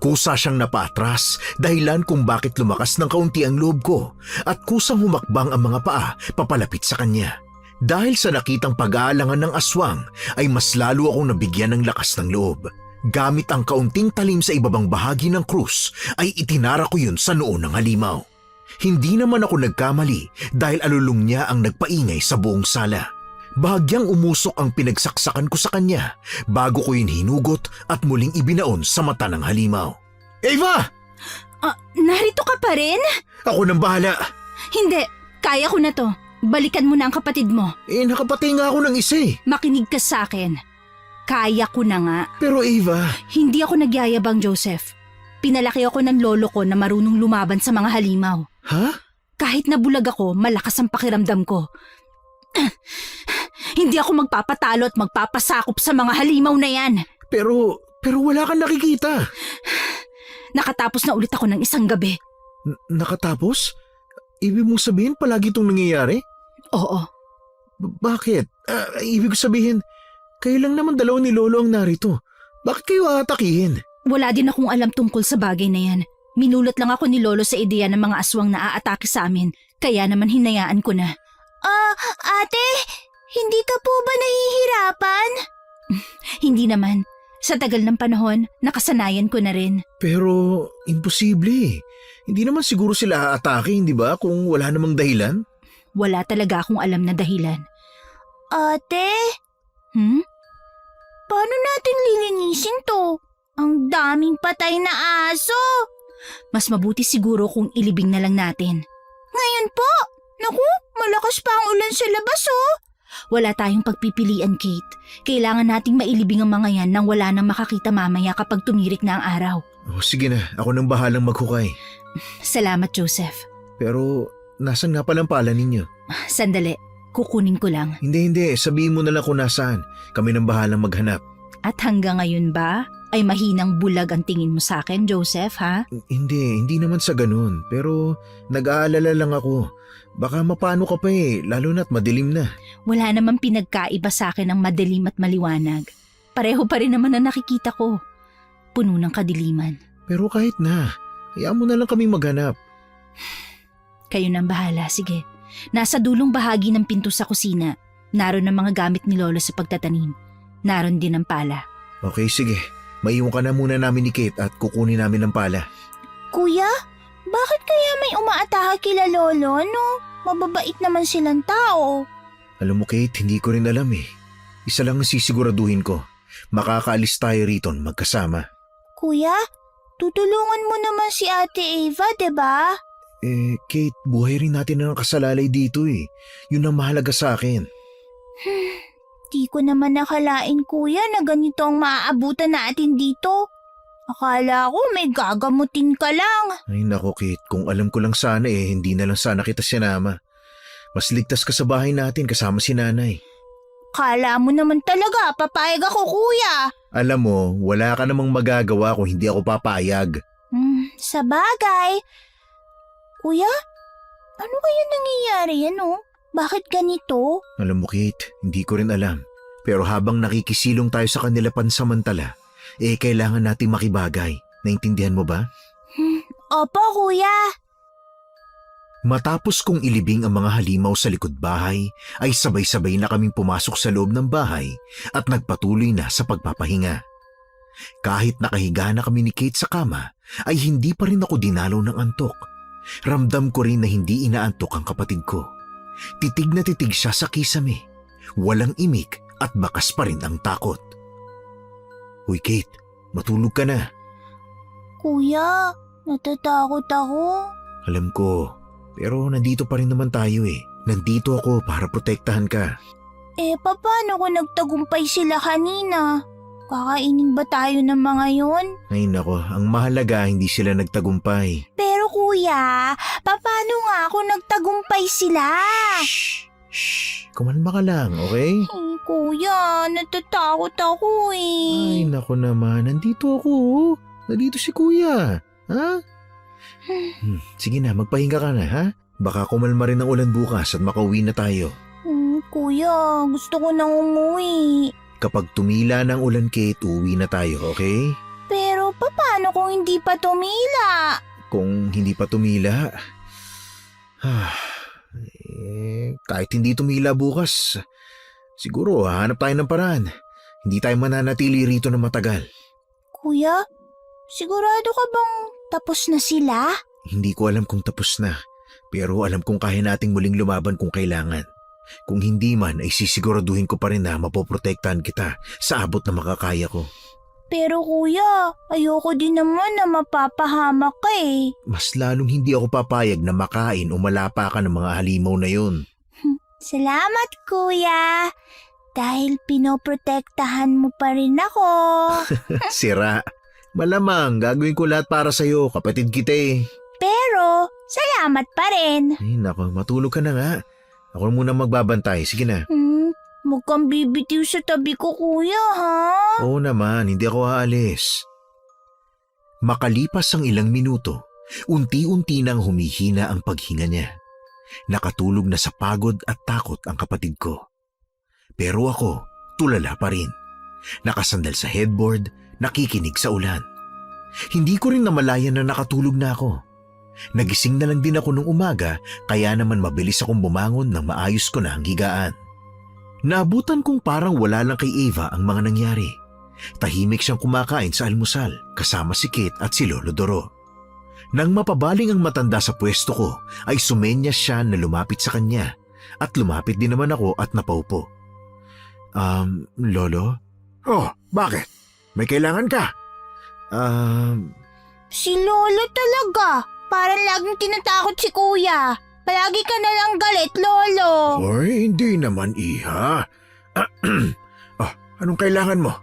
Kusa siyang napaatras dahilan kung bakit lumakas ng kaunti ang loob ko at kusang humakbang ang mga paa papalapit sa kanya. Dahil sa nakitang pag-aalangan ng aswang ay mas lalo akong nabigyan ng lakas ng loob. Gamit ang kaunting talim sa ibabang bahagi ng krus ay itinara ko yun sa noo ng halimaw. Hindi naman ako nagkamali dahil alulong niya ang nagpaingay sa buong sala. Bahagyang umusok ang pinagsaksakan ko sa kanya bago ko yun hinugot at muling ibinaon sa mata ng halimaw. Eva! Narito ka pa rin? Ako nang bahala. Hindi, kaya ko na to. Balikan mo na ang kapatid mo. Nakapatay nga ako ng isa eh. Makinig ka sa akin. Kaya ko na nga. Pero Eva... Hindi ako nagyayabang, Joseph. Pinalaki ako ng lolo ko na marunong lumaban sa mga halimaw. Ha? Kahit nabulag ako, malakas ang pakiramdam ko. Hindi ako magpapatalo at magpapasakop sa mga halimaw na yan. Pero wala kang nakikita. Nakatapos na ulit ako ng isang gabi. Nakatapos? Ibig mong sabihin palagi itong nangyayari? Oo. Bakit? Ibig sabihin, kayo lang naman dalawa ni Lolo ang narito. Bakit kayo aatakihin? Wala din akong alam tungkol sa bagay na yan. Minulat lang ako ni Lolo sa ideya ng mga aswang na aatake sa amin. Kaya naman hinayaan ko na. Ate, hindi ka po ba nahihirapan? Hindi naman. Sa tagal ng panahon, nakasanayan ko na rin. Pero imposible. Hindi naman siguro sila aatake, hindi ba? Kung wala namang dahilan? Wala talaga akong alam na dahilan. Ate, paano natin lilinisin to? Ang daming patay na aso. Mas mabuti siguro kung ilibing na lang natin. Ngayon po? Naku, malakas pa ang ulan sa labas oh. Wala tayong pagpipilian, Kate. Kailangan nating mailibing ang mga yan nang wala nang makakita mamaya kapag tumirik na ang araw. Sige na, ako nang bahalang maghukay. Salamat, Joseph. Pero nasan nga palang pala ninyo? Sandali. Kukunin ko lang. Hindi. Sabihin mo na lang kung nasaan. Kami nang bahalang maghanap. At hanggang ngayon ba, ay mahinang bulag ang tingin mo sa akin, Joseph, ha? Hindi naman sa ganun. Pero nag-aalala lang ako. Baka mapano ka pa lalo na't madilim na. Wala namang pinagkaiba sa akin ang madilim at maliwanag. Pareho pa rin naman ang nakikita ko. Puno ng kadiliman. Pero kahit na, hayaan mo na lang kaming maghanap. Kayo nang bahala, sige. Nasa dulong bahagi ng pinto sa kusina. Naroon ang mga gamit ni Lolo sa pagtatanim. Naroon din ang pala. Okay, sige. Maiwan ka na muna namin ni Kate at kukunin namin ang pala. Kuya, bakit kaya may umaatake kila Lolo, no? Mababait naman silang tao. Alam mo Kate, hindi ko rin alam Isa lang ang sisiguraduhin ko. Makakaalis tayo rito magkasama. Kuya, tutulungan mo naman si Ate Ava, 'di ba? Kate, buhay rin natin ang kasalalay dito Yun ang mahalaga sa akin. Di ko naman nakalain, kuya, na ganito ang maaabutan natin dito. Akala ko may gagamutin ka lang. Ay nako Kate, kung alam ko lang sana hindi na lang sana kita sinama. Mas ligtas ka sa bahay natin kasama si nanay. Kala mo naman talaga, papayag ako, kuya. Alam mo, wala ka namang magagawa kung hindi ako papayag. Sa bagay. Kuya, ano kaya nangyayari Bakit ganito? Alam mo Kate, hindi ko rin alam. Pero habang nakikisilong tayo sa kanila pansamantala, kailangan nating makibagay. Naintindihan mo ba? Opo, kuya. Matapos kong ilibing ang mga halimaw sa likod bahay, ay sabay-sabay na kaming pumasok sa loob ng bahay at nagpatuloy na sa pagpapahinga. Kahit nakahiga na kami ni Kate sa kama, ay hindi pa rin ako dinalaw ng antok. Ramdam ko rin na hindi inaantok ang kapatid ko. Titig na titig siya sa kisame. Walang imik at bakas pa rin ang takot. Uy Kate, matulog ka na. Kuya, natatakot ako. Alam ko, pero nandito pa rin naman tayo Nandito ako para protektahan ka. Paano kung nagtagumpay sila kanina? Kakainin ba tayo ng mga yon? Ay nako, ang mahalaga hindi sila nagtagumpay. Pero kuya, paano nga kung nagtagumpay sila? Shh! Kumalma ka lang, okay? Kuya, natatakot ako Ay nako naman, nandito ako. Nandito si kuya. Ha? Sige na, magpahinga ka na ha? Baka kumalma rin ang ulan bukas at makauwi na tayo. Kuya, gusto ko nang umuwi. Kapag tumila ng ulan Kate, uwi na tayo, okay? Pero paano kung hindi pa tumila? Kung hindi pa tumila, kahit hindi tumila bukas, siguro hanap tayo ng paraan. Hindi tayo mananatili rito na matagal. Kuya, sigurado ka bang tapos na sila? Hindi ko alam kung tapos na, pero alam kong kaya nating muling lumaban kung kailangan. Kung hindi man ay sisiguraduhin ko pa rin na mapoprotektahan kita sa abot na makakaya ko. Pero kuya, ayoko din naman na mapapahamak ka Mas lalong hindi ako papayag na makain o malapa ka ng mga halimaw na yun. Salamat kuya, dahil pinoprotektahan mo pa rin ako. Sira. Malamang gagawin ko lahat para sa'yo, kapatid kita Pero, salamat pa rin. Ay nako, matulog ka na nga. Ako muna magbabantay, sige na. Huwag kang bibitiw sa tabi ko, kuya, ha? Oo naman, hindi ako aalis. Makalipas ang ilang minuto, unti-unti nang humihina ang paghinga niya. Nakatulog na sa pagod at takot ang kapatid ko. Pero ako, tulala pa rin. Nakasandal sa headboard, nakikinig sa ulan. Hindi ko rin namalayan na nakatulog na ako. Nagising na lang din ako nung umaga, kaya naman mabilis akong bumangon nang maayos ko na ang higaan. Naabutan kong parang wala lang kay Ava ang mga nangyari. Tahimik siyang kumakain sa almusal kasama si Kate at si Lolo Doro. Nang mapabaling ang matanda sa pwesto ko, ay sumenyas siya na lumapit sa kanya at lumapit din naman ako at napaupo. Lolo? Oh, bakit? May kailangan ka? Si Lolo talaga. Parang laging tinatakot si kuya. Palagi ka na lang galit, Lolo. Hoy, hindi naman, iha. Anong kailangan mo?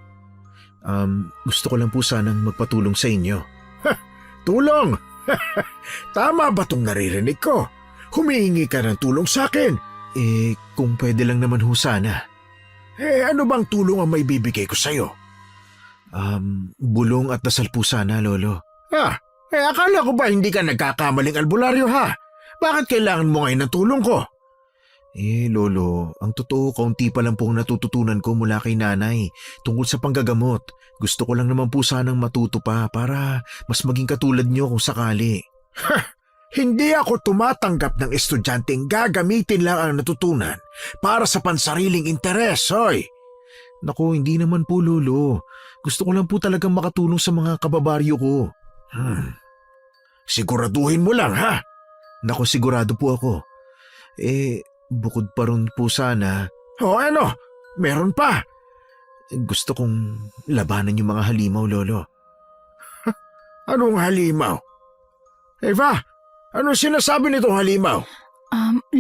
Gusto ko lang po sanang magpatulong sa inyo. Tulong? Tama ba tong naririnig ko? Humihingi ka ng tulong sa akin. Kung pwede lang naman ho sana. Ano bang tulong ang may bibigay ko sa'yo? Bulong at dasal po sana, Lolo. Akala ko ba hindi ka nagkakamaling albularyo ha? Bakit kailangan mo ngayon ng tulong ko? Lolo, ang totoo, kaunti pa lang pong natututunan ko mula kay nanay tungkol sa panggagamot. Gusto ko lang naman po sanang matuto pa para mas maging katulad niyo kung sakali. Hindi ako tumatanggap ng estudyanteng gagamitin lang ang natutunan para sa pansariling interes, hoy. Naku, hindi naman po, Lolo. Gusto ko lang po talagang makatulong sa mga kababaryo ko. Siguraduhin mo lang, ha? Naku, sigurado po ako. Bukod pa ron po sana, Ano? Meron pa. gusto kong labanan yung mga halimaw, Lolo. Anong halimaw? Eva, anong sinasabi nitong halimaw?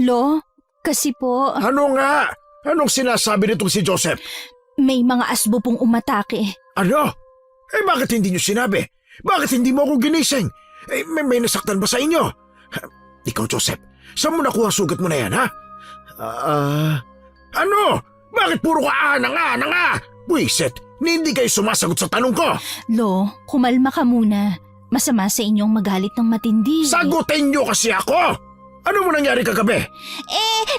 Lo, kasi po, Ano nga? Anong sinasabi nitong si Joseph? may mga asbo pong umatake. Ano? Bakit hindi niyo sinabi? Bakit hindi mo ako ginising? May nasaktan ba sa inyo? Ikaw, Joseph, saan mo nakuha ang sugat mo na yan, ha? Ano? Bakit puro ka nga? Buisit, hindi kayo sumasagot sa tanong ko. Lo, kumalma ka muna. Masama sa inyong magalit ng matindi. Sagutin niyo kasi ako! Ano mo nangyari kagabi?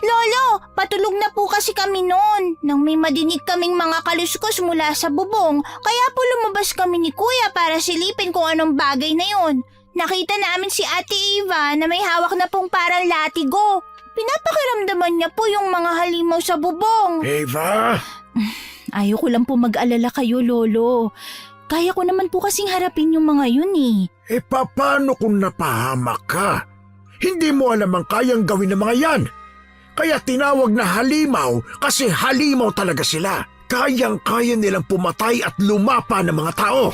Lolo, patulog na po kasi kami noon nang may madinig kaming mga kaluskos mula sa bubong. Kaya po lumabas kami ni Kuya para silipin kung anong bagay na yon. Nakita namin si Ate Eva na may hawak na pong parang latigo. Pinapakiramdaman niya po yung mga halimaw sa bubong. Eva? Ayoko lang po mag-alala kayo, Lolo. Kaya ko naman po kasing harapin yung mga yun eh. Paano kung napahamak ka? Hindi mo alam ang kayang gawin ng mga yan. Kaya tinawag na halimaw kasi halimaw talaga sila. Kayang-kaya nilang pumatay at lumapa ng mga tao.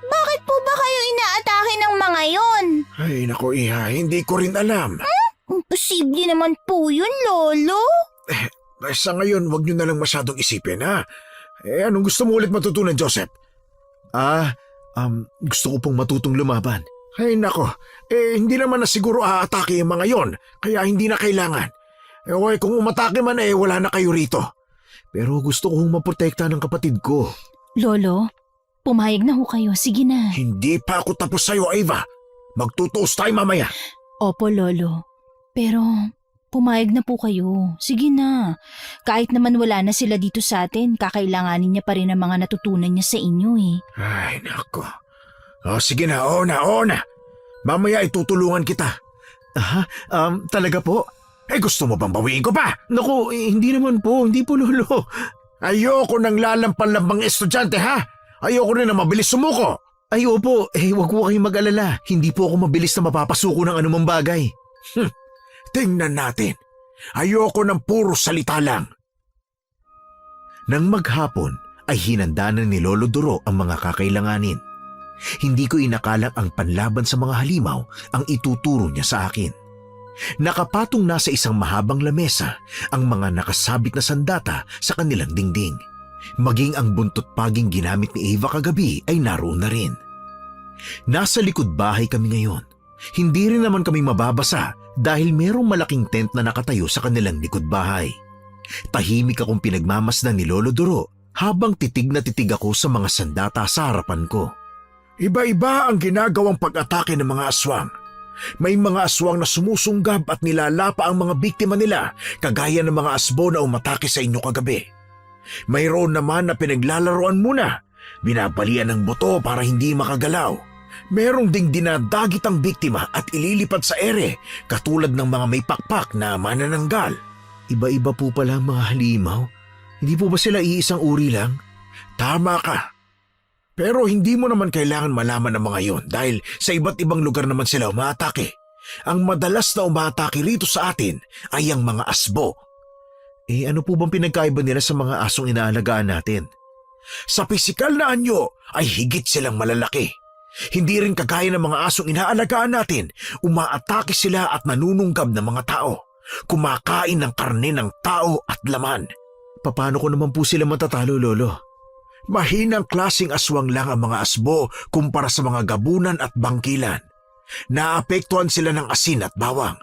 Bakit po ba kayo inaatake ng mga yon? Ay nako Iha, hindi ko rin alam. Imposible naman po yun, Lolo. Sa ngayon, wag niyo na lang masyadong isipin, ha? Anong gusto mo ulit matutunan, Joseph? Gusto ko pong matutong lumaban. Ay nako, hindi naman na siguro aatake yung mga yon, kaya hindi na kailangan. Okay, kung umatake man wala na kayo rito. Pero gusto kong maprotekta ng kapatid ko. Lolo, pumayag na ho kayo. Sige na. Hindi pa ako tapos sa'yo, Eva. Magtutuos tayo mamaya. Opo, Lolo. Pero pumayag na po kayo. Sige na. Kahit naman wala na sila dito sa atin, kakailanganin niya pa rin ang mga natutunan niya sa inyo eh. Ay nako. Sige na, oo na. Mamaya itutulungan kita. Talaga po? Gusto mo bang bawiin ko pa? Naku, hindi naman po. Hindi po, Lolo. Ayoko nang lalampal-lambang estudyante, ha? Ayoko rin na mabilis sumuko. Ay, opo. Wag po kayong mag-alala. Hindi po ako mabilis na mapapasuko ng anumang bagay. Tingnan natin. Ayoko ng puro salita lang. Nang maghapon, ay hinanda na ni Lolo Duro ang mga kakailanganin. Hindi ko inakalang ang panlaban sa mga halimaw ang ituturo niya sa akin. Nakapatong na sa isang mahabang lamesa ang mga nakasabit na sandata sa kanilang dingding. Maging ang buntot paging ginamit ni Eva kagabi ay naroon na rin. Nasa likod bahay kami ngayon. Hindi rin naman kami mababasa dahil merong malaking tent na nakatayo sa kanilang likod bahay. Tahimik akong pinagmamasdan ni Lolo Duro habang titig na titig ako sa mga sandata sa harapan ko. Iba-iba ang ginagawang pag-atake ng mga aswang. May mga aswang na sumusunggab at nilalapa ang mga biktima nila kagaya ng mga asbo na umatake sa inyo kagabi. Mayroon naman na pinaglalaroan muna, binabalian ng buto para hindi makagalaw. Merong ding dinadagit ang biktima at ililipat sa ere katulad ng mga may pakpak na manananggal. Iba-iba po pala ang mga halimaw. Hindi po ba sila iisang uri lang? Tama ka. Pero hindi mo naman kailangan malaman ang mga yon dahil sa iba't ibang lugar naman sila umaatake. Ang madalas na umaatake rito sa atin ay ang mga asbo. Ano po bang pinagkaiba nila sa mga asong inaalagaan natin? Sa pisikal na anyo ay higit silang malalaki. Hindi rin kagaya ng mga asong inaalagaan natin, umaatake sila at nanununggab ng mga tao. Kumakain ng karne ng tao at laman. Paano ko naman po sila matatalo, Lolo? Mahinang klaseng aswang lang ang mga asbo kumpara sa mga gabunan at bangkilan. Naapektuhan sila ng asin at bawang.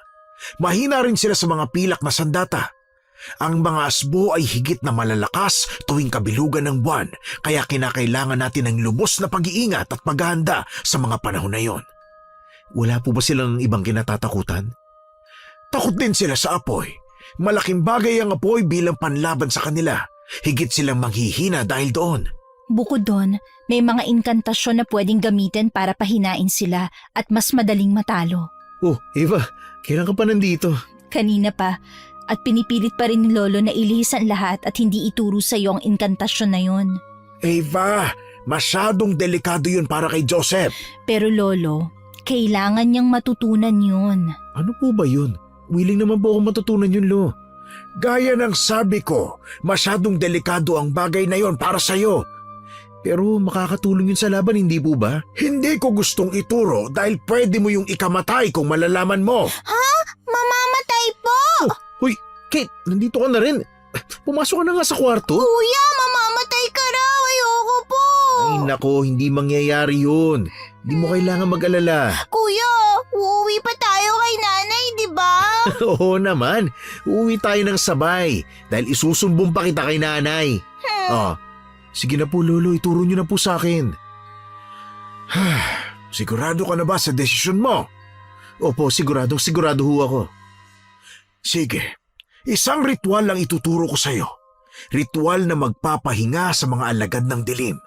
Mahina rin sila sa mga pilak na sandata. Ang mga asbo ay higit na malalakas tuwing kabilugan ng buwan, kaya kinakailangan natin ng lubos na pag-iingat at paghahanda sa mga panahon na yon. Wala po ba silang ibang kinatatakutan? Takot din sila sa apoy. Malaking bagay ang apoy bilang panlaban sa kanila. Higit silang manghihina dahil doon. Bukod doon, may mga inkantasyon na pwedeng gamitin para pahinain sila at mas madaling matalo. Oh, Eva, kailan ka pa nandito? Kanina pa, at pinipilit pa rin ni Lolo na ilihis ang lahat at hindi ituro sa iyo ang inkantasyon na yon. Eva, masyadong delikado yun para kay Joseph. Pero Lolo, kailangan niyang matutunan yun. Ano po ba yun? Willing naman po akong matutunan yun, Lo. Gaya ng sabi ko, masyadong delikado ang bagay na yon para sa'yo. Pero makakatulong yun sa laban, hindi po ba? Hindi ko gustong ituro dahil pwede mo yung ikamatay kung malalaman mo. Mamamatay po! Hoy, Kate, nandito ka na rin. Pumasok ka na nga sa kwarto. Kuya, mamamatay ka raw. Ayoko po. Ay nako, hindi mangyayari yun. Hindi mo kailangan mag-alala. Kuya, uuwi pa tayo kay nanay, di ba? Oo naman, uuwi tayo ng sabay dahil isusumbong pa kita kay nanay. Sige na po, Lolo, ituro niyo na po sa akin. Sigurado ka na ba sa desisyon mo? Opo, sigurado ho ako. Sige, isang ritual lang ituturo ko sa'yo. Ritual na magpapahinga sa mga alagad ng dilim.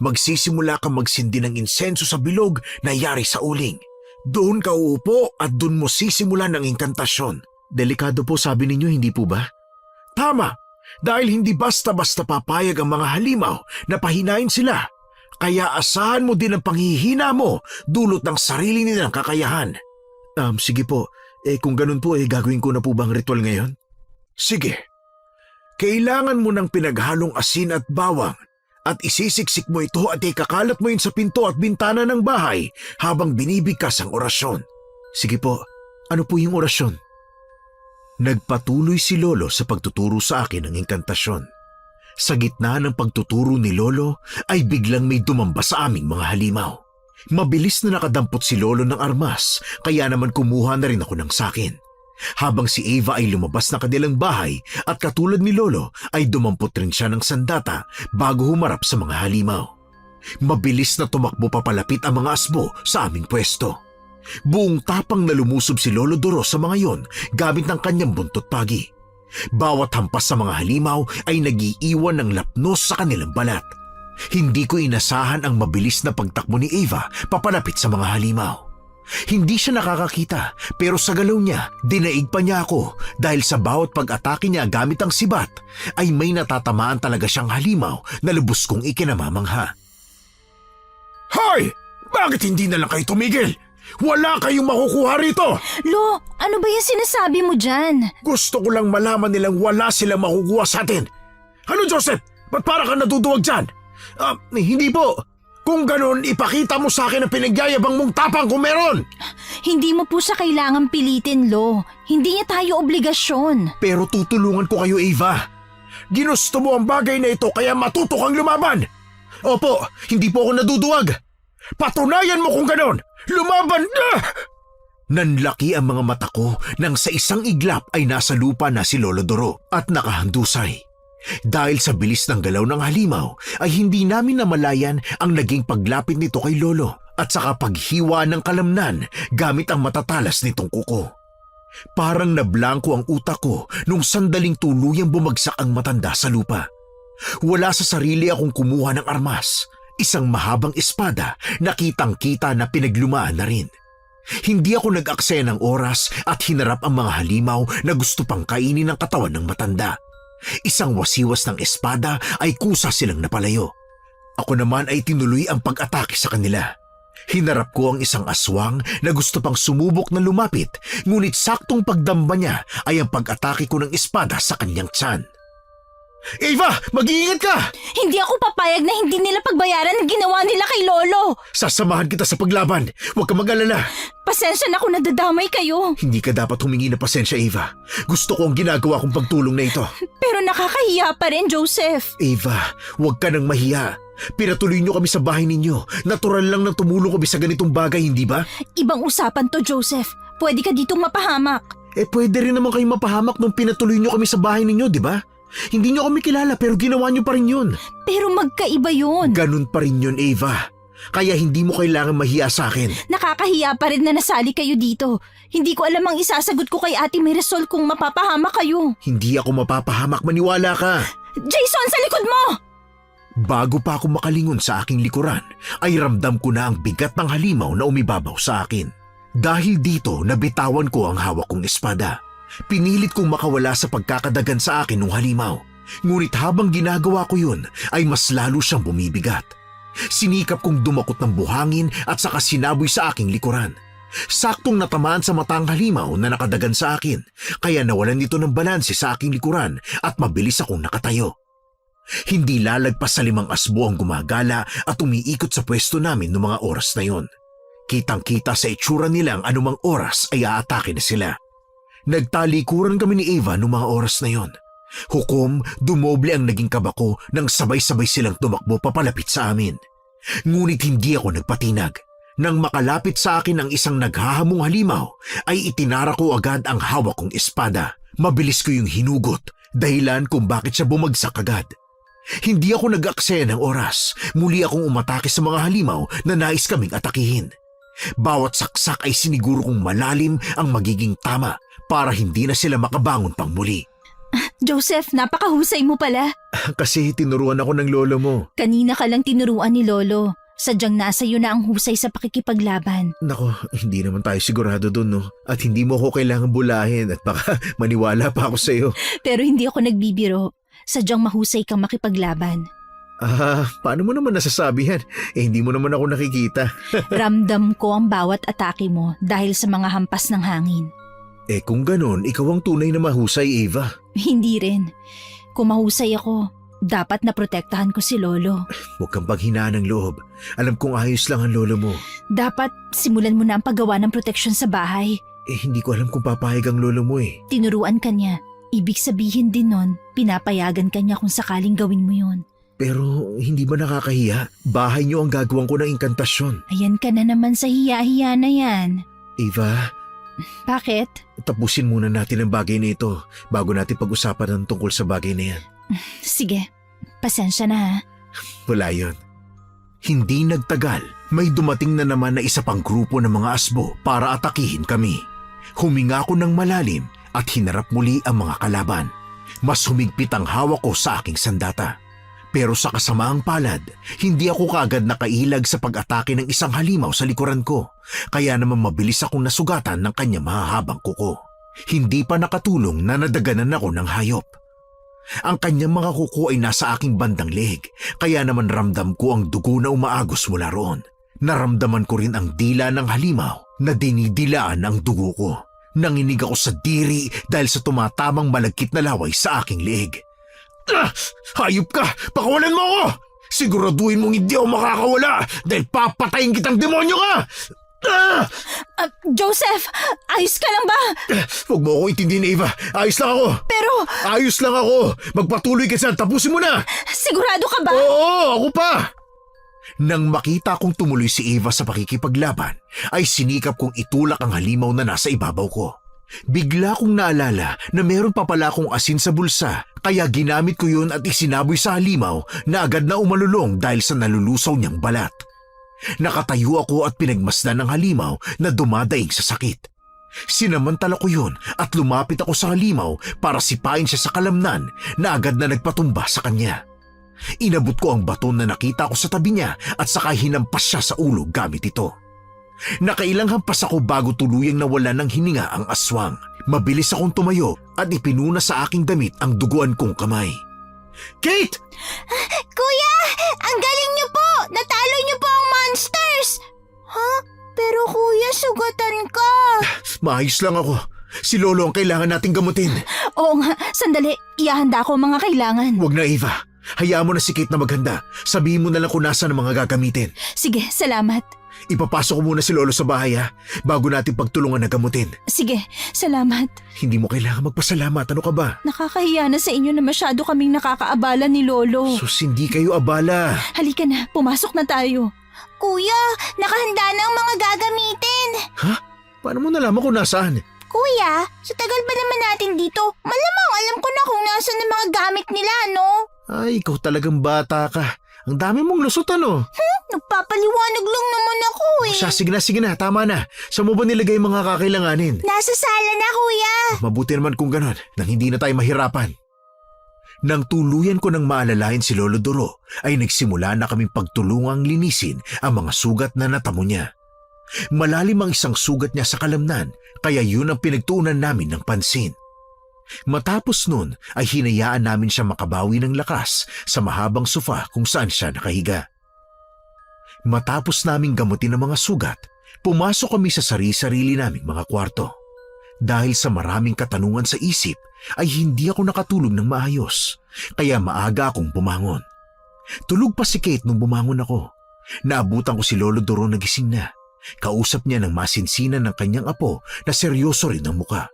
Magsisimula kang magsindi ng insenso sa bilog na yari sa uling. Doon ka uupo at doon mo sisimulan ng inkantasyon. Delikado po sabi ninyo, hindi po ba? Tama, dahil hindi basta-basta papayag ang mga halimaw na pahinain sila. Kaya asahan mo din ang panghihina mo dulot ng sarili nilang kakayahan. Sige po. Kung ganun po, gagawin ko na po bang ritual ngayon? Sige. Kailangan mo ng pinaghalong asin at bawang at isisiksik mo ito at ikakalat mo yun sa pinto at bintana ng bahay habang binibigkas ang orasyon. Sige po. Ano po yung orasyon? Nagpatuloy si Lolo sa pagtuturo sa akin ng inkantasyon. Sa gitna ng pagtuturo ni Lolo ay biglang may dumamba sa aming mga halimaw. Mabilis na nakadampot si Lolo ng armas, kaya naman kumuha na rin ako ng sakin. Habang si Eva ay lumabas na kanilang bahay at katulad ni Lolo ay dumampot rin siya ng sandata bago humarap sa mga halimaw. Mabilis na tumakbo papalapit ang mga asbo sa aming pwesto. Buong tapang na lumusob si Lolo Doro sa mga yon gamit ng kanyang buntot pagi. Bawat hampas sa mga halimaw ay nagiiwan ng lapnos sa kanilang balat. Hindi ko inasahan ang mabilis na pagtakbo ni Eva papalapit sa mga halimaw. Hindi siya nakakakita pero sa galaw niya, dinaig pa niya ako dahil sa bawat pag-atake niya gamit ang sibat ay may natatamaan talaga siyang halimaw na lubos kong ikinamamangha. Hoy! Bakit hindi na lang kayo tumigil? Wala kayong makukuha rito! Lo, ano ba yung sinasabi mo dyan? Gusto ko lang malaman nilang wala silang makukuha sa atin. Ano, Joseph? Ba't para ka naduduwag dyan? Hindi po. Kung ganun, ipakita mo sa akin ang pinagyayabang mong tapang kung meron! Hindi mo po siya kailangang pilitin, Lo. Hindi niya tayo obligasyon. Pero tutulungan ko kayo, Eva. Ginusto mo ang bagay na ito kaya matuto kang lumaban! Opo, hindi po ako naduduwag. Patunayan mo kung ganun! Lumaban! Nanlaki ang mga mata ko nang sa isang iglap ay nasa lupa na si Lolo Doro at nakahandusay. Dahil sa bilis ng galaw ng halimaw ay hindi namin namalayan ang naging paglapit nito kay Lolo at saka paghiwa ng kalamnan gamit ang matatalas nitong kuko. Parang nablangko ang utak ko nung sandaling tuluyang bumagsak ang matanda sa lupa. Wala sa sarili akong kumuha ng armas. Isang mahabang espada na kitang-kita na pinaglumaan na rin. Hindi ako nag-aksaya ng oras at hinarap ang mga halimaw na gusto pang kainin ng katawan ng matanda. Isang wasiwas ng espada ay kusa silang napalayo. Ako naman ay tinuloy ang pag-atake sa kanila. Hinarap ko ang isang aswang na gusto pang sumubok na lumapit, ngunit saktong pagdamba niya ay ang pag-atake ko ng espada sa kanyang tiyan. Eva, mag-iingat ka! Hindi ako papayag na hindi nila pagbayaran ang ginawa nila kay Lolo. Sasamahan kita sa paglaban. Huwag ka mag-alala. Pasensya na kung nadadamay kayo. Hindi ka dapat humingi ng pasensya, Eva. Gusto ko ang ginagawa kong pagtulong na ito. Pero nakakahiya pa rin, Joseph. Eva, huwag ka nang mahiya. Pinatuloy niyo kami sa bahay ninyo. Natural lang na tumulong kami sa ganitong bagay, hindi ba? Ibang usapan to, Joseph. pwede ka ditong mapahamak. Pwede rin naman kayo mapahamak nung pinatuloy nyo kami sa bahay ninyo, di ba? Hindi nyo kami kilala pero ginawa nyo pa rin yun. Pero magkaiba yun. Ganun pa rin yun, Ava. Kaya hindi mo kailangan mahiya sa akin. Nakakahiya pa rin na nasali kayo dito. Hindi ko alam ang isasagot ko kay Ate Marisol kung mapapahamak kayo. Hindi ako mapapahamak, maniwala ka. Jason, sa likod mo! Bago pa ako makalingon sa aking likuran, ay ramdam ko na ang bigat ng halimaw na umibabaw sa akin. Dahil dito, nabitawan ko ang hawak kong espada. Pinilit kong makawala sa pagkakadagan sa akin ng halimaw. Ngunit habang ginagawa ko yun, ay mas lalo siyang bumibigat. Sinikap kong dumakot ng buhangin at saka sinaboy sa aking likuran. Saktong natamaan sa mata ang halimaw na nakadagan sa akin, kaya nawalan nito ng balanse sa aking likuran at mabilis akong nakatayo. Hindi lalagpas sa 5 asbo ang gumagala at umiikot sa pwesto namin noong mga oras na yon. Kitang-kita sa itsura nilang anumang oras ay aatake na sila. Nagtalikuran kami ni Ava noong mga oras na yon. Hukom, dumoble ang naging kaba ko nang sabay-sabay silang tumakbo papalapit sa amin. Ngunit hindi ako nagpatinag. Nang makalapit sa akin ang isang naghahamong halimaw, ay itinara ko agad ang hawak kong espada. Mabilis ko yung hinugot, dahilan kung bakit siya bumagsak agad. Hindi ako nag-aksaya ng oras. Muli akong umatake sa mga halimaw na nais kaming atakihin. Bawat saksak ay siniguro kong malalim ang magiging tama para hindi na sila makabangon pang muli. Joseph, napakahusay mo pala. Kasi tinuruan ako ng lolo mo. Kanina ka lang tinuruan ni Lolo. Sadyang nasa iyo na ang husay sa pakikipaglaban. Nako, hindi naman tayo sigurado dun, no? At hindi mo ako kailangan bulahin at baka maniwala pa ako sa'yo. Pero hindi ako nagbibiro. Sadyang mahusay kang makipaglaban. Paano mo naman nasasabi yan? Hindi mo naman ako nakikita. Ramdam ko ang bawat atake mo dahil sa mga hampas ng hangin. Kung ganon, ikaw ang tunay na mahusay, Ava. Hindi rin. Kung mahusay ako, dapat naprotektahan ko si Lolo. Huwag kang paghinaan ng loob. Alam kong ayos lang ang lolo mo. Dapat simulan mo na ang paggawa ng proteksyon sa bahay. Hindi ko alam kung papayag ang lolo mo eh. Tinuruan ka niya. Ibig sabihin din nun, pinapayagan ka niya kung sakaling gawin mo yun. Pero hindi ba nakakahiya? Bahay niyo ang gagawin ko ng inkantasyon. Ayan ka na naman sa hiya-hiya na yan. Ava, Bakit? tapusin muna natin ang bagay na ito bago natin pag-usapan ang tungkol sa bagay na yan. Sige, pasensya na ha. Wala yun. Hindi nagtagal, may dumating na naman na isa pang grupo ng mga asbo para atakihin kami. Huminga ako ng malalim at hinarap muli ang mga kalaban. Mas humigpit ang hawak ko sa aking sandata. Pero sa kasamaang palad, hindi ako kaagad nakailag sa pag-atake ng isang halimaw sa likuran ko. Kaya naman mabilis akong nasugatan ng kanyang mahahabang kuko. Hindi pa nakatulong na nadaganan ako ng hayop. Ang kanyang mga kuko ay nasa aking bandang leeg, kaya naman ramdam ko ang dugo na umaagos mula roon. Naramdaman ko rin ang dila ng halimaw na dinidilaan ang dugo ko. Nanginig ako sa diri dahil sa tumatamang malagkit na laway sa aking leeg. Hayop ka! Pakawalan mo ako! Siguraduhin mong hindi ako makakawala dahil papatayin kitang demonyo ka! Joseph, ayos ka lang ba? Huwag mo ako intindihin, Ava. Ayos lang ako. Pero, Ayos lang ako. Magpatuloy ka dyan. Tapusin mo na. sigurado ka ba? Oo, ako pa. Nang makita kong tumuloy si Ava sa pakikipaglaban, ay sinikap kong itulak ang halimaw na nasa ibabaw ko. Bigla kong naalala na meron pa pala akong asin sa bulsa, kaya ginamit ko yun at isinaboy sa halimaw na agad na umalulong dahil sa nalulusaw niyang balat. Nakatayo ako at pinagmasdan ng halimaw na dumadaing sa sakit. Sinamantala ko yun at lumapit ako sa halimaw para sipain siya sa kalamnan na agad na nagpatumba sa kanya. Inabot ko ang baton na nakita ko sa tabi niya at saka hinampas siya sa ulo gamit ito. Nakailang hampas ako bago tuluyang nawala ng hininga ang aswang. Mabilis akong tumayo at ipinuna sa aking damit ang duguan kong kamay. Kate! Kuya! Ang galing niyo po! Natalo niyo po ang monsters! Ha? Pero kuya, sugatan ka! Maayos lang ako. Si Lolo ang kailangan nating gamutin. Oo nga, sandali. Ihahanda ko ang mga kailangan. Huwag na, Ava. Hayaan mo na si Kate na maghanda. Sabihin mo na lang kung nasaan ang mga gagamitin. Sige, salamat. Ipapasok ko muna si Lolo sa bahay ha, bago natin pagtulungan na gamutin. Sige, salamat. Hindi mo kailangan magpasalamat, ano ka ba? Nakakahiya na sa inyo na masyado kaming nakakaabala ni Lolo. Sus, hindi kayo abala. Halika na, pumasok na tayo. Kuya, nakahanda na ang mga gagamitin. Ha? Paano mo nalaman kung nasaan? Kuya, sa tagal ba naman natin dito, malamang alam ko na kung nasan ang mga gamit nila, no? Ay, ikaw talagang bata ka. Ang dami mong lusot ano. Nagpapaliwanag lang naman ako eh. Sige na, tama na. Saan mo ba nilagay yung mga kakailanganin? Nasa sala na, kuya. Mabuti naman kung ganon, nang hindi na tayo mahirapan. Nang tuluyan ko nang maalalayan si Lolo Duro, ay nagsimula na kaming pagtulungang linisin ang mga sugat na natamo niya. Malalim ang isang sugat niya sa kalamnan, kaya yun ang pinagtuunan namin ng pansin. Matapos nun ay hinayaan namin siya makabawi ng lakas sa mahabang sofa kung saan siya nakahiga. Matapos naming gamutin ang mga sugat, pumasok kami sa sarili-sarili naming mga kwarto. Dahil sa maraming katanungan sa isip ay hindi ako nakatulog ng maayos, kaya maaga akong bumangon. Tulog pa si Kate nung bumangon ako. Naabutan ko si Lolo Duro na gising na. Kausap niya ng masinsinan ng kanyang apo na seryoso rin ang muka.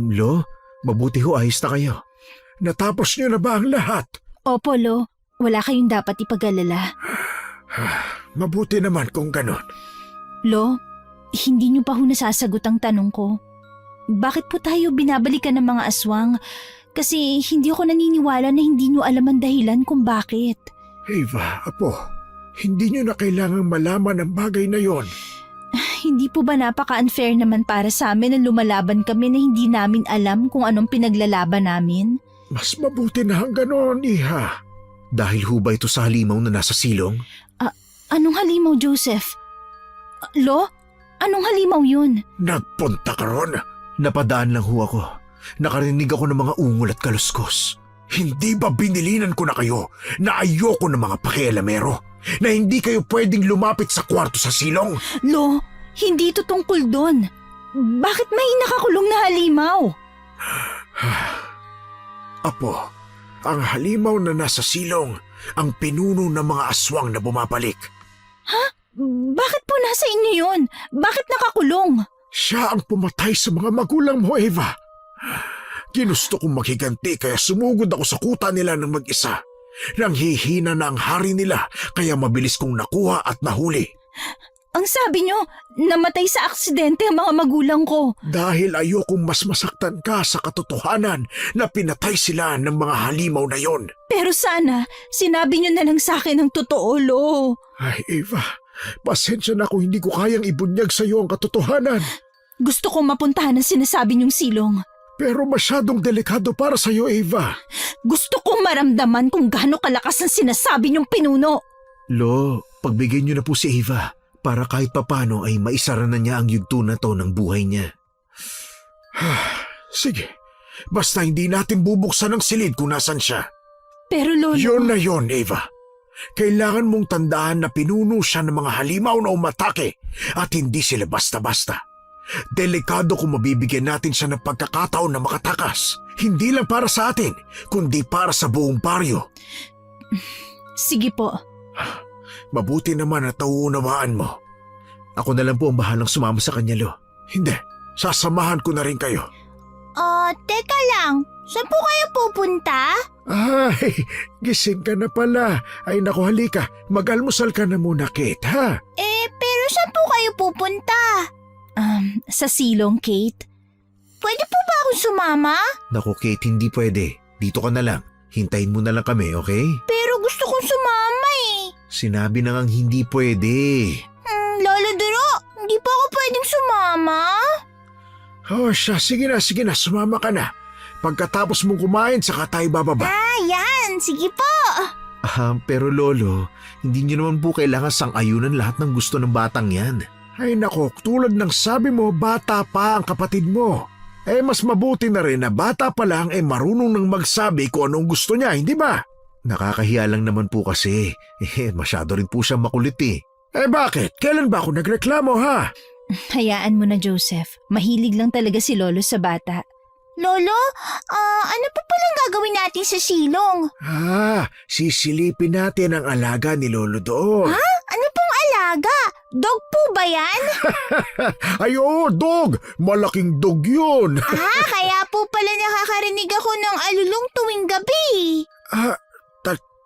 Lo, mabuti ho ayos na kayo. Natapos niyo na ba ang lahat? Opo, Lo. Wala kayong dapat ipag-alala. Mabuti naman kung ganon. Lo, hindi niyo pa ho nasasagot ang tanong ko. Bakit po tayo binabalikan ng mga aswang? Kasi hindi ako naniniwala na hindi niyo alam ang dahilan kung bakit. Eva, apo, hindi niyo na kailangang malaman ang bagay na yon. Hindi po ba napaka-unfair naman para sa amin na lumalaban kami na hindi namin alam kung anong pinaglalaban namin? Mas mabuti na ang ganon, Iha. Dahil ho ba ito sa halimaw na nasa silong? Anong halimaw, Joseph? Lo, anong halimaw yun? Nagpunta ka ron? Napadaan lang ho ako. Nakarinig ako ng mga ungol at kaluskos. Hindi ba binilinan ko na kayo na ayoko ng mga pakialamero? Na hindi kayo pwedeng lumapit sa kwarto sa silong? Lo, hindi ito tungkol doon. Bakit may nakakulong na halimaw? Apo, ang halimaw na nasa silong ang pinuno ng mga aswang na bumabalik. Bakit po nasa inyo yun? Bakit nakakulong? Siya ang pumatay sa mga magulang mo, Eva. Ginusto kong maghiganti kaya sumugod ako sa kuta nila ng mag-isa. Nang hihina na ang hari nila kaya mabilis kong nakuha at nahuli. Ang sabi nyo, namatay sa aksidente ang mga magulang ko. Dahil ayokong mas masaktan ka sa katotohanan na pinatay sila ng mga halimaw na yon. Pero sana, sinabi nyo na lang sa akin ang totoo, Lo. Ay, Eva, pasensya na kung hindi ko kayang ibunyag sa iyo ang katotohanan. Gusto kong mapuntahan ang sinasabi nyong silong. Pero masyadong delikado para sa iyo, Eva. Gusto kong maramdaman kung gaano kalakas ang sinasabi nyong pinuno. Lo, pagbigyan niyo na po si Eva para kahit papano ay maisara na niya ang yugto na to ng buhay niya. Sige, basta hindi natin bubuksan ang silid kung nasan siya. Pero Lolo... Yun na yon, Eva. Kailangan mong tandaan na pinuno siya ng mga halimaw na umatake at hindi sila basta-basta. Delikado kung mabibigyan natin siya ng pagkakataon na makatakas. Hindi lang para sa atin, kundi para sa buong baryo. Sige po. Mabuti naman na nauunawaan mo. Ako na lang po ang bahalang sumama sa kanya, Lo. Hindi, sasamahan ko na rin kayo. Teka lang. Saan po kayo pupunta? Ay, gising ka na pala. Ay naku, halika. Mag-almusal ka na muna, Kate, ha? Pero saan po kayo pupunta? Sa silong, Kate. Pwede po ba akong sumama? Naku, Kate, hindi pwede. Dito ka na lang. Hintayin mo na lang kami, okay? Pero gusto kong sumama eh. Sinabi na ngang hindi pwede. Lolo Duro, hindi po ako pwedeng sumama? Oh, siya. Sige na. Sumama ka na. Pagkatapos mong kumain, saka tayo bababa. Yan. Sige po. Pero Lolo, hindi niyo naman po kailangan sang-ayunan lahat ng gusto ng batang yan. Ay nako, tulad ng sabi mo, bata pa ang kapatid mo. Mas mabuti na rin na bata pa lang marunong nang magsabi kung anong gusto niya, hindi ba? Nakakahiya lang naman po kasi. Masyado rin po siya makulit eh. Bakit? Kailan ba ako nagreklamo, ha? Hayaan mo na, Joseph. Mahilig lang talaga si Lolo sa bata. Lolo, ano pa palang gagawin natin sa silong? Sisilipin natin ang alaga ni Lolo doon. Ano pong alaga? Dog po ba yan? Ay oo, dog! Malaking dog yun! Kaya po pala nakakarinig ako ng alulong tuwing gabi.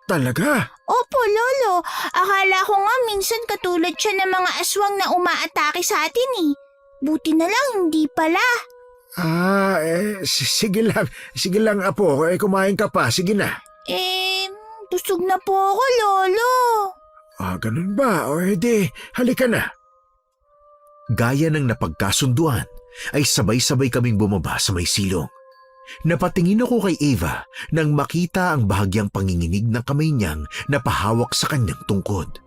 Talaga? Opo, Lolo. Akala ko nga minsan katulad siya ng mga aswang na umaatake sa atin eh. Buti na lang hindi pala. Sige lang apo, kumain ka pa, sige na. Busog na po ako, Lolo. Ganun ba? O edi, halika na. Gaya ng napagkasunduan, ay sabay-sabay kaming bumaba sa may silong. Napatingin ako kay Eva nang makita ang bahagyang panginginig ng kamay niyang napahawak sa kanyang tungkod.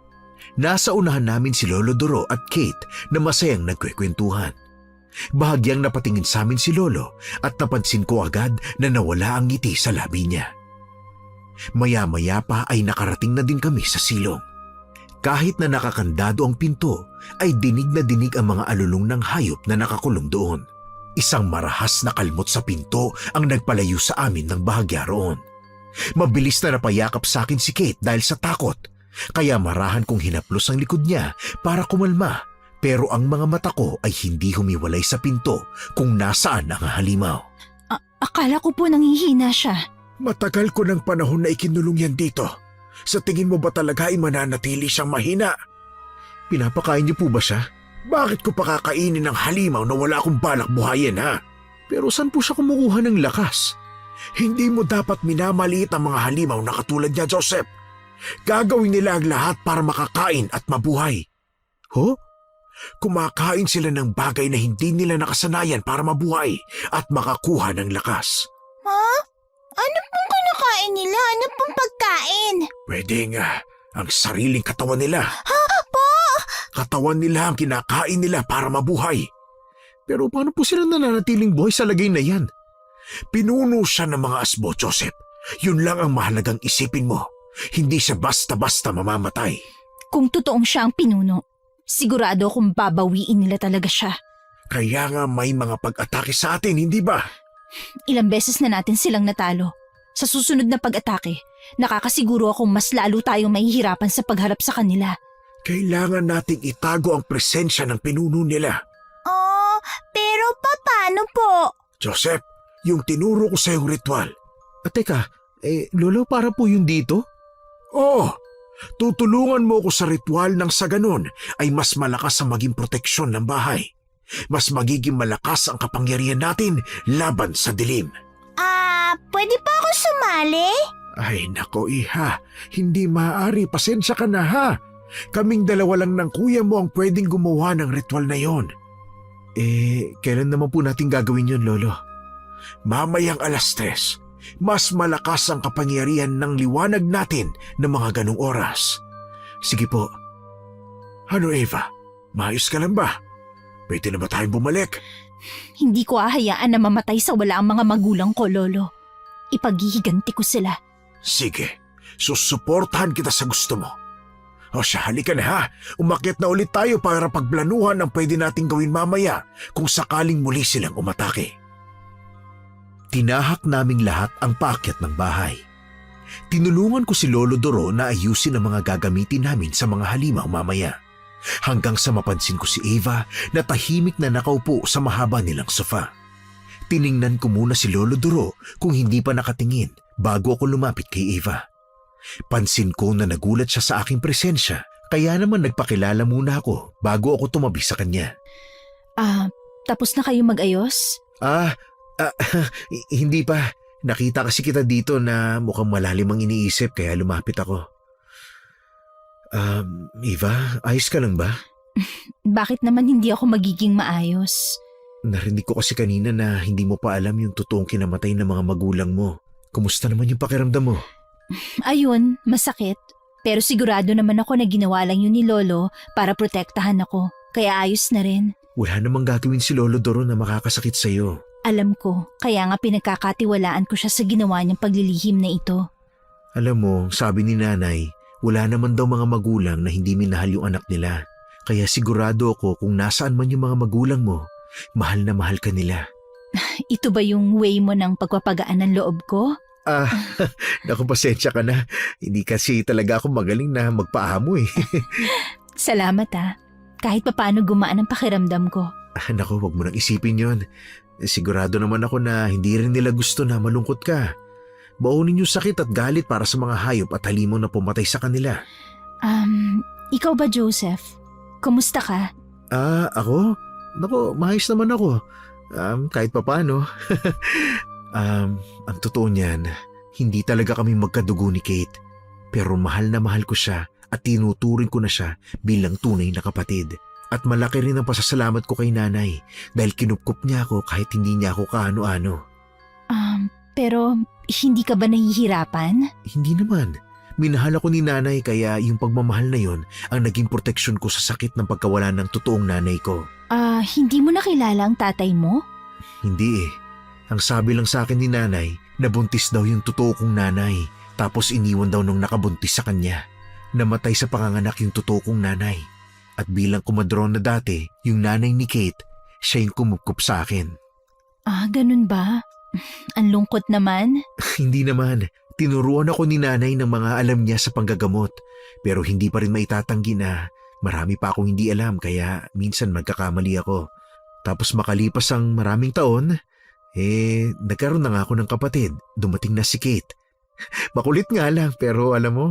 Nasa unahan namin si Lolo Doro at Kate na masayang nagkwekwentuhan. Bahagyang napatingin sa amin si Lolo at napansin ko agad na nawala ang ngiti sa labi niya. Maya-maya pa ay nakarating na din kami sa silong. Kahit na nakakandado ang pinto, ay dinig na dinig ang mga alulong ng hayop na nakakulong doon. Isang marahas na kalmot sa pinto ang nagpalayo sa amin ng bahagya roon. Mabilis na napayakap sa akin si Kate dahil sa takot, kaya marahan kong hinaplos ang likod niya para kumalma, pero ang mga mata ko ay hindi humiwalay sa pinto kung nasaan ang halimaw. Akala ko po nangihina siya. Matagal ko ng panahon na ikinulong yan dito. Sa tingin mo ba talaga ay mananatili siyang mahina? Pinapakain niyo po ba siya? Bakit ko pa kakainin ng halimaw na wala akong balak buhayin, ha? Pero saan po siya kumukuha ng lakas? Hindi mo dapat minamaliit ang mga halimaw na katulad niya, Joseph. Gagawin nila ang lahat para makakain at mabuhay. Ho? Kumakain sila ng bagay na hindi nila nakasanayan para mabuhay at makakuha ng lakas. Ha? Ano pong kinakain nila? Ano pong pagkain? Pwedeng ang sariling katawan nila. Ha? Po? Katawan nila ang kinakain nila para mabuhay. Pero paano po sila nananatiling buhay sa lagay na yan? Pinuno siya ng mga asbo, Joseph. Yun lang ang mahalagang isipin mo. Hindi siya basta-basta mamamatay. Kung totoong siya ang pinuno, sigurado akong babawiin nila talaga siya. Kaya nga may mga pag-atake sa atin, hindi ba? Ilang beses na natin silang natalo. Sa susunod na pag-atake, nakakasiguro akong mas lalo tayong mahihirapan sa pagharap sa kanila. Kailangan nating itago ang presensya ng pinuno nila. Pero paano po? Joseph, yung tinuro ko sa iyong ritual. Teka, Lolo, para po yun dito? Oo, tutulungan mo ko sa ritual nang sa ganun ay mas malakas ang maging proteksyon ng bahay. Mas magiging malakas ang kapangyarihan natin laban sa dilim. Pwede pa ako sumali? Ay nako iha, hindi maaari, pasensya ka na ha. Kaming dalawa lang ng kuya mo ang pwedeng gumawa ng ritual na yon. Kailan naman po natin gagawin yun, Lolo? Mamayang 3:00. Mas malakas ang kapangyarihan ng liwanag natin ng mga ganong oras. Sige po. Ano Eva, maayos ka lang ba? Pwede na ba tayong bumalik? Hindi ko ahayaan na mamatay sa wala ang mga magulang ko, Lolo. Ipaghihiganti ko sila. Sige, susuportahan kita sa gusto mo. O siya, halika na ha. Umakyat na ulit tayo para pagplanuhan ang pwede nating gawin mamaya kung sakaling muli silang umatake. Tinahak naming lahat ang paakyat ng bahay. Tinulungan ko si Lolo Doro na ayusin ang mga gagamitin namin sa mga halimaw mamaya. Hanggang sa mapansin ko si Eva na tahimik na nakaupo sa mahaba nilang sofa. Tiningnan ko muna si Lolo Doro kung hindi pa nakatingin bago ako lumapit kay Eva. Pansin ko na nagulat siya sa aking presensya, kaya naman nagpakilala muna ako bago ako tumabi sa kanya. Tapos na kayo mag-ayos? Hindi pa. Nakita kasi kita dito na mukhang malalim ang iniisip kaya lumapit ako. Eva, ayos ka lang ba? Bakit naman hindi ako magiging maayos? Narinig ko kasi kanina na hindi mo pa alam yung totoong kinamatay ng mga magulang mo. Kumusta naman yung pakiramdam mo? Ayun, masakit. Pero sigurado naman ako na ginawa lang yun ni Lolo para protektahan ako. Kaya ayos na rin. Wala namang gagawin si Lolo Doro na makakasakit sa'yo. Alam ko, kaya nga pinagkakatiwalaan ko siya sa ginawa niyang paglilihim na ito. Alam mo, sabi ni nanay, wala naman daw mga magulang na hindi minahal yung anak nila. Kaya sigurado ako kung nasaan man yung mga magulang mo, mahal na mahal ka nila. Ito ba yung way mo ng pagpapagaan ng loob ko? Naku, pasensya ka na. Hindi kasi talaga ako magaling na magpaamo eh. Salamat Kahit papaano gumaan ang pakiramdam ko. Naku, wag mo nang isipin yon. Sigurado naman ako na hindi rin nila gusto na malungkot ka. Baunin yung sakit at galit para sa mga hayop at halimaw na pumatay sa kanila. Ikaw ba, Joseph? Kumusta ka? Ako? Naku, maayos naman ako. Kahit papaano. Ang totoo niyan, hindi talaga kami magkadugo ni Kate. Pero mahal na mahal ko siya at tinuturing ko na siya bilang tunay na kapatid. At malaki rin ang pasasalamat ko kay nanay dahil kinupkup niya ako kahit hindi niya ako kaano-ano. Pero hindi ka ba nahihirapan? Hindi naman. Minahal ako ni nanay kaya yung pagmamahal na yon ang naging proteksyon ko sa sakit ng pagkawala ng totoong nanay ko. Hindi mo nakilala ang tatay mo? Hindi eh. Ang sabi lang sa akin ni nanay, nabuntis daw yung totoo kong nanay. Tapos iniwan daw nung nakabuntis sa kanya. Namatay sa panganganak yung totoo kong nanay. At bilang kumadron na dati, yung nanay ni Kate, siya yung kumupkup sa akin. Ganun ba? Ang lungkot naman. Hindi naman. Tinuruan ako ni nanay ng mga alam niya sa panggagamot. Pero hindi pa rin maitatanggi na marami pa akong hindi alam kaya minsan magkakamali ako. Tapos makalipas ang maraming taon, nagkaroon na nga ako ng kapatid. Dumating na si Kate. Makulit nga lang pero alam mo,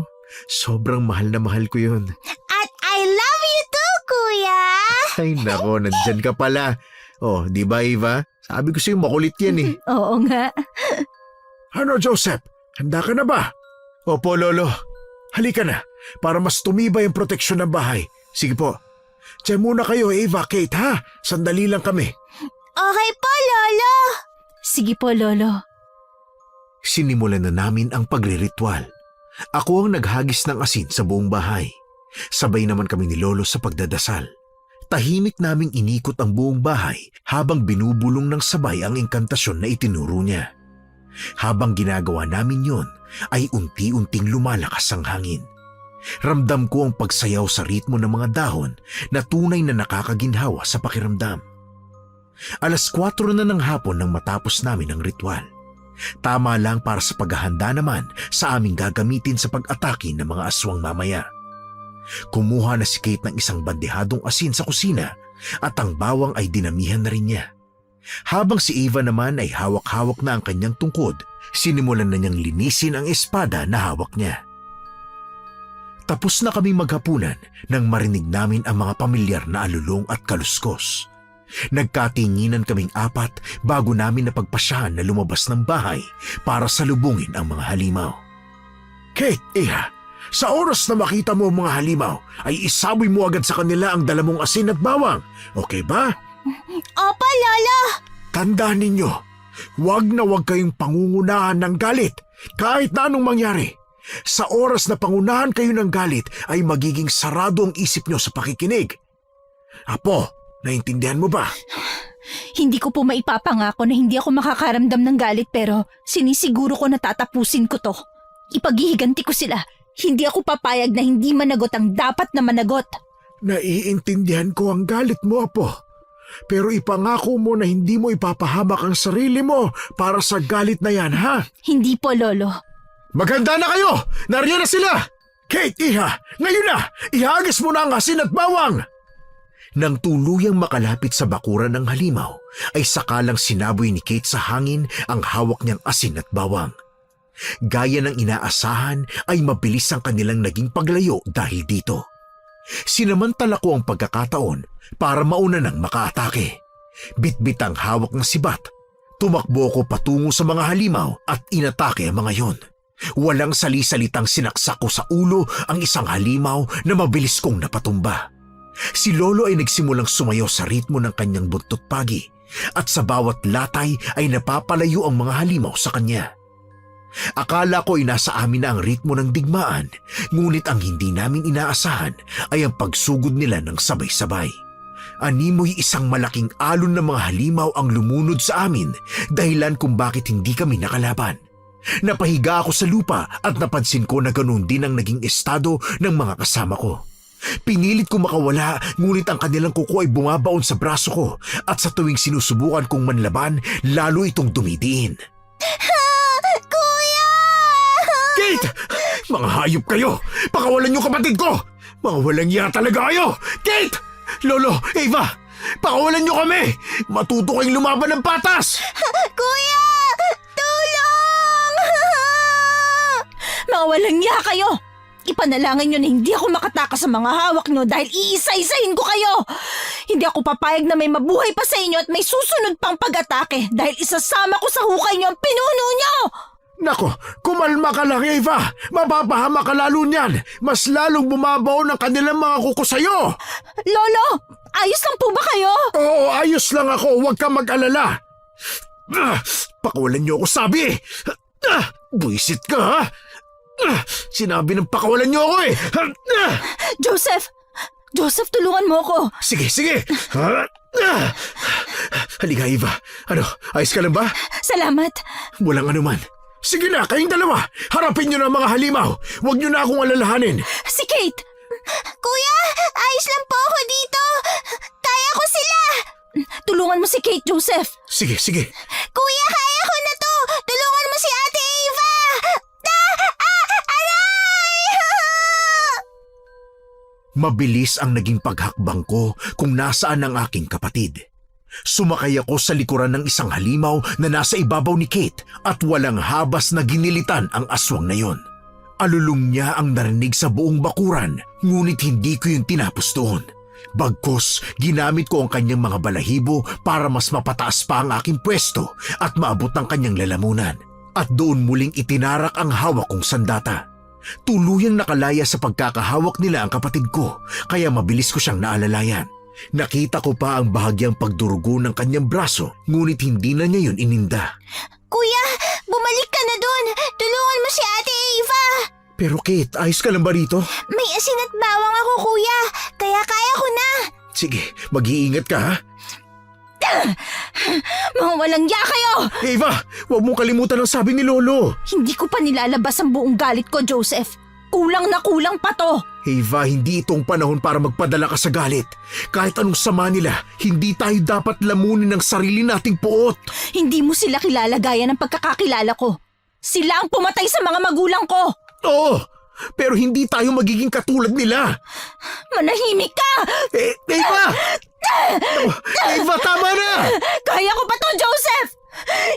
sobrang mahal na mahal ko yun. At I love you too, kuya! Ay nako, nandyan ka pala. Oh, di ba Eva? Sabi ko sa'yo makulit yan eh. Oo nga. Ano, Joseph? Handa ka na ba? Opo, Lolo. Halika na, para mas tumibay ang proteksyon ng bahay. Sige po. Diyan muna kayo, Eva, Kate, ha? Sandali lang kami. Okay po, Lolo. Sige po, Lolo. Sinimulan na namin ang pagriritual. Ako ang naghagis ng asin sa buong bahay. Sabay naman kami ni Lolo sa pagdadasal. Tahimik naming inikot ang buong bahay habang binubulong ng sabay ang engkantasyon na itinuro niya. Habang ginagawa namin yon, ay unti-unting lumalakas ang hangin. Ramdam ko ang pagsayaw sa ritmo ng mga dahon na tunay na nakakaginhawa sa pakiramdam. 4:00 na ng hapon nang matapos namin ang ritual. Tama lang para sa paghahanda naman sa aming gagamitin sa pag-atake ng mga aswang mamaya. Kumuha na si Kate ng isang bandehadong asin sa kusina at ang bawang ay dinamihan na rin niya. Habang si Eva naman ay hawak-hawak na ang kanyang tungkod, sinimulan na niyang linisin ang espada na hawak niya. Tapos na kami maghapunan nang marinig namin ang mga pamilyar na alulong at kaluskos. Nagkatinginan kaming 4 bago namin napagpasyahan na lumabas ng bahay para salubungin ang mga halimaw. Kate, Iha, sa oras na makita mo ang mga halimaw, ay isaboy mo agad sa kanila ang dala mong asin at bawang. Okay ba? Opo, Lolo. Tandaan ninyo, huwag na huwag kayong pangungunahan ng galit kahit na anong mangyari. Sa oras na pangunahan kayo ng galit ay magiging sarado ang isip nyo sa pakikinig. Apo, naintindihan mo ba? Hindi ko po maipapangako na hindi ako makakaramdam ng galit pero sinisiguro ko na tatapusin ko to. Ipaghihiganti ko sila. Hindi ako papayag na hindi managot ang dapat na managot. Naiintindihan ko ang galit mo, Apo. Pero ipangako mo na hindi mo ipapahamak ang sarili mo para sa galit na yan, ha? Hindi po, Lolo. Maghanda na kayo! Nariyan na sila! Kate, Iha, ngayon na! Ihagis mo na ang asin at bawang! Nang tuluyang makalapit sa bakuran ng halimaw, ay sakalang sinaboy ni Kate sa hangin ang hawak niyang asin at bawang. Gaya ng inaasahan ay mabilis ang kanilang naging paglayo dahil dito. Sinamantala ko ang pagkakataon para mauna nang makaatake. Bitbit ang hawak ng sibat. Tumakbo ko patungo sa mga halimaw at inatake ang mga yon. Walang sali-salitang sinaksak ko sa ulo ang isang halimaw na mabilis kong napatumba. Si Lolo ay nagsimulang sumayaw sa ritmo ng kanyang buntot pagi at sa bawat latay ay napapalayo ang mga halimaw sa kanya. Akala ko ay nasa amin na ang ritmo ng digmaan, ngunit ang hindi namin inaasahan ay ang pagsugod nila ng sabay-sabay. Animoy isang malaking alon ng mga halimaw ang lumunod sa amin, dahilan kung bakit hindi kami nakalaban. Napahiga ako sa lupa at napansin ko na ganoon din ang naging estado ng mga kasama ko. Pinilit ko makawala, ngunit ang kanilang kuko ay bumabaon sa braso ko at sa tuwing sinusubukan kong manlaban, lalo itong dumidiin. Kuya! Kate! Mga hayop kayo! Pakawalan niyo kapatid ko! Mga walang iya talaga kayo! Kate! Lolo, Eva! Pakawalan niyo kami! Matuto kayong lumaban ng patas! Kuya! Tulong! Mga walang niya kayo! Ipanalangin nyo na hindi ako makatakas sa mga hawak nyo dahil iisa-isahin ko kayo. Hindi ako papayag na may mabuhay pa sa inyo at may susunod pang pag-atake dahil isasama ko sa hukay nyo ang pinuno nyo. Nako, kumalma ka lang, Eva. Mapapahama ka lalo niyan. Mas lalong bumabaw ng kanilang mga kuko sa'yo. Lolo, ayos lang po ba kayo? Oo, ayos lang ako. Huwag kang mag-alala. Pakawalan niyo ako, sabi. Buisit ka, ha? Sinabi ng pakawalan niyo ako, eh. Joseph, tulungan mo ako. Sige, sige. Halika, Eva. Ano, ayos ka lang ba? Salamat. Walang anuman. Sige na, kayong dalawa. Harapin niyo na ang mga halimaw. Huwag niyo na akong alalahanin. Si Kate. Kuya, ayos lang po ako dito. Kaya ko sila. Tulungan mo si Kate, Joseph. Sige, sige. Kuya, kaya ko na to. Tulungan mo si Ate Eva. Aray! Mabilis ang naging paghakbang ko kung nasaan ang aking kapatid. Sumakay ako sa likuran ng isang halimaw na nasa ibabaw ni Kate at walang habas na ginilitan ang aswang na yon. Alulong niya ang narinig sa buong bakuran, ngunit hindi ko yung tinapos doon. Bagkus, ginamit ko ang kanyang mga balahibo para mas mapataas pa ang aking pwesto at maabot ang kanyang lalamunan. At doon muling itinarak ang hawak kong sandata. Tuluyang nakalaya sa pagkakahawak nila ang kapatid ko, kaya mabilis ko siyang naalalayan. Nakita ko pa ang bahagyang pagdurugo ng kanyang braso, ngunit hindi na niya yun ininda. Kuya, bumalik ka na dun. Tulungan mo si Ate Eva. Pero Kate, ayos ka lang ba rito? May asin at bawang ako, kuya. Kaya kaya ko na. Sige, mag-iingat ka, ha? Mga walang ya kayo! Eva, huwag mong kalimutan ang sabi ni Lolo. Hindi ko pa nilalabas ang buong galit ko, Joseph. Kulang na kulang pa to. Eva, hindi itong panahon para magpadala ka sa galit. Kahit anong sama nila, hindi tayo dapat lamunin ng sarili nating puot. Hindi mo sila kilala gaya ng pagkakakilala ko. Sila ang pumatay sa mga magulang ko. Oo, pero hindi tayo magiging katulad nila. Manahimik ka! Eva! Eva, tama na! Kaya ko pa to, Joseph!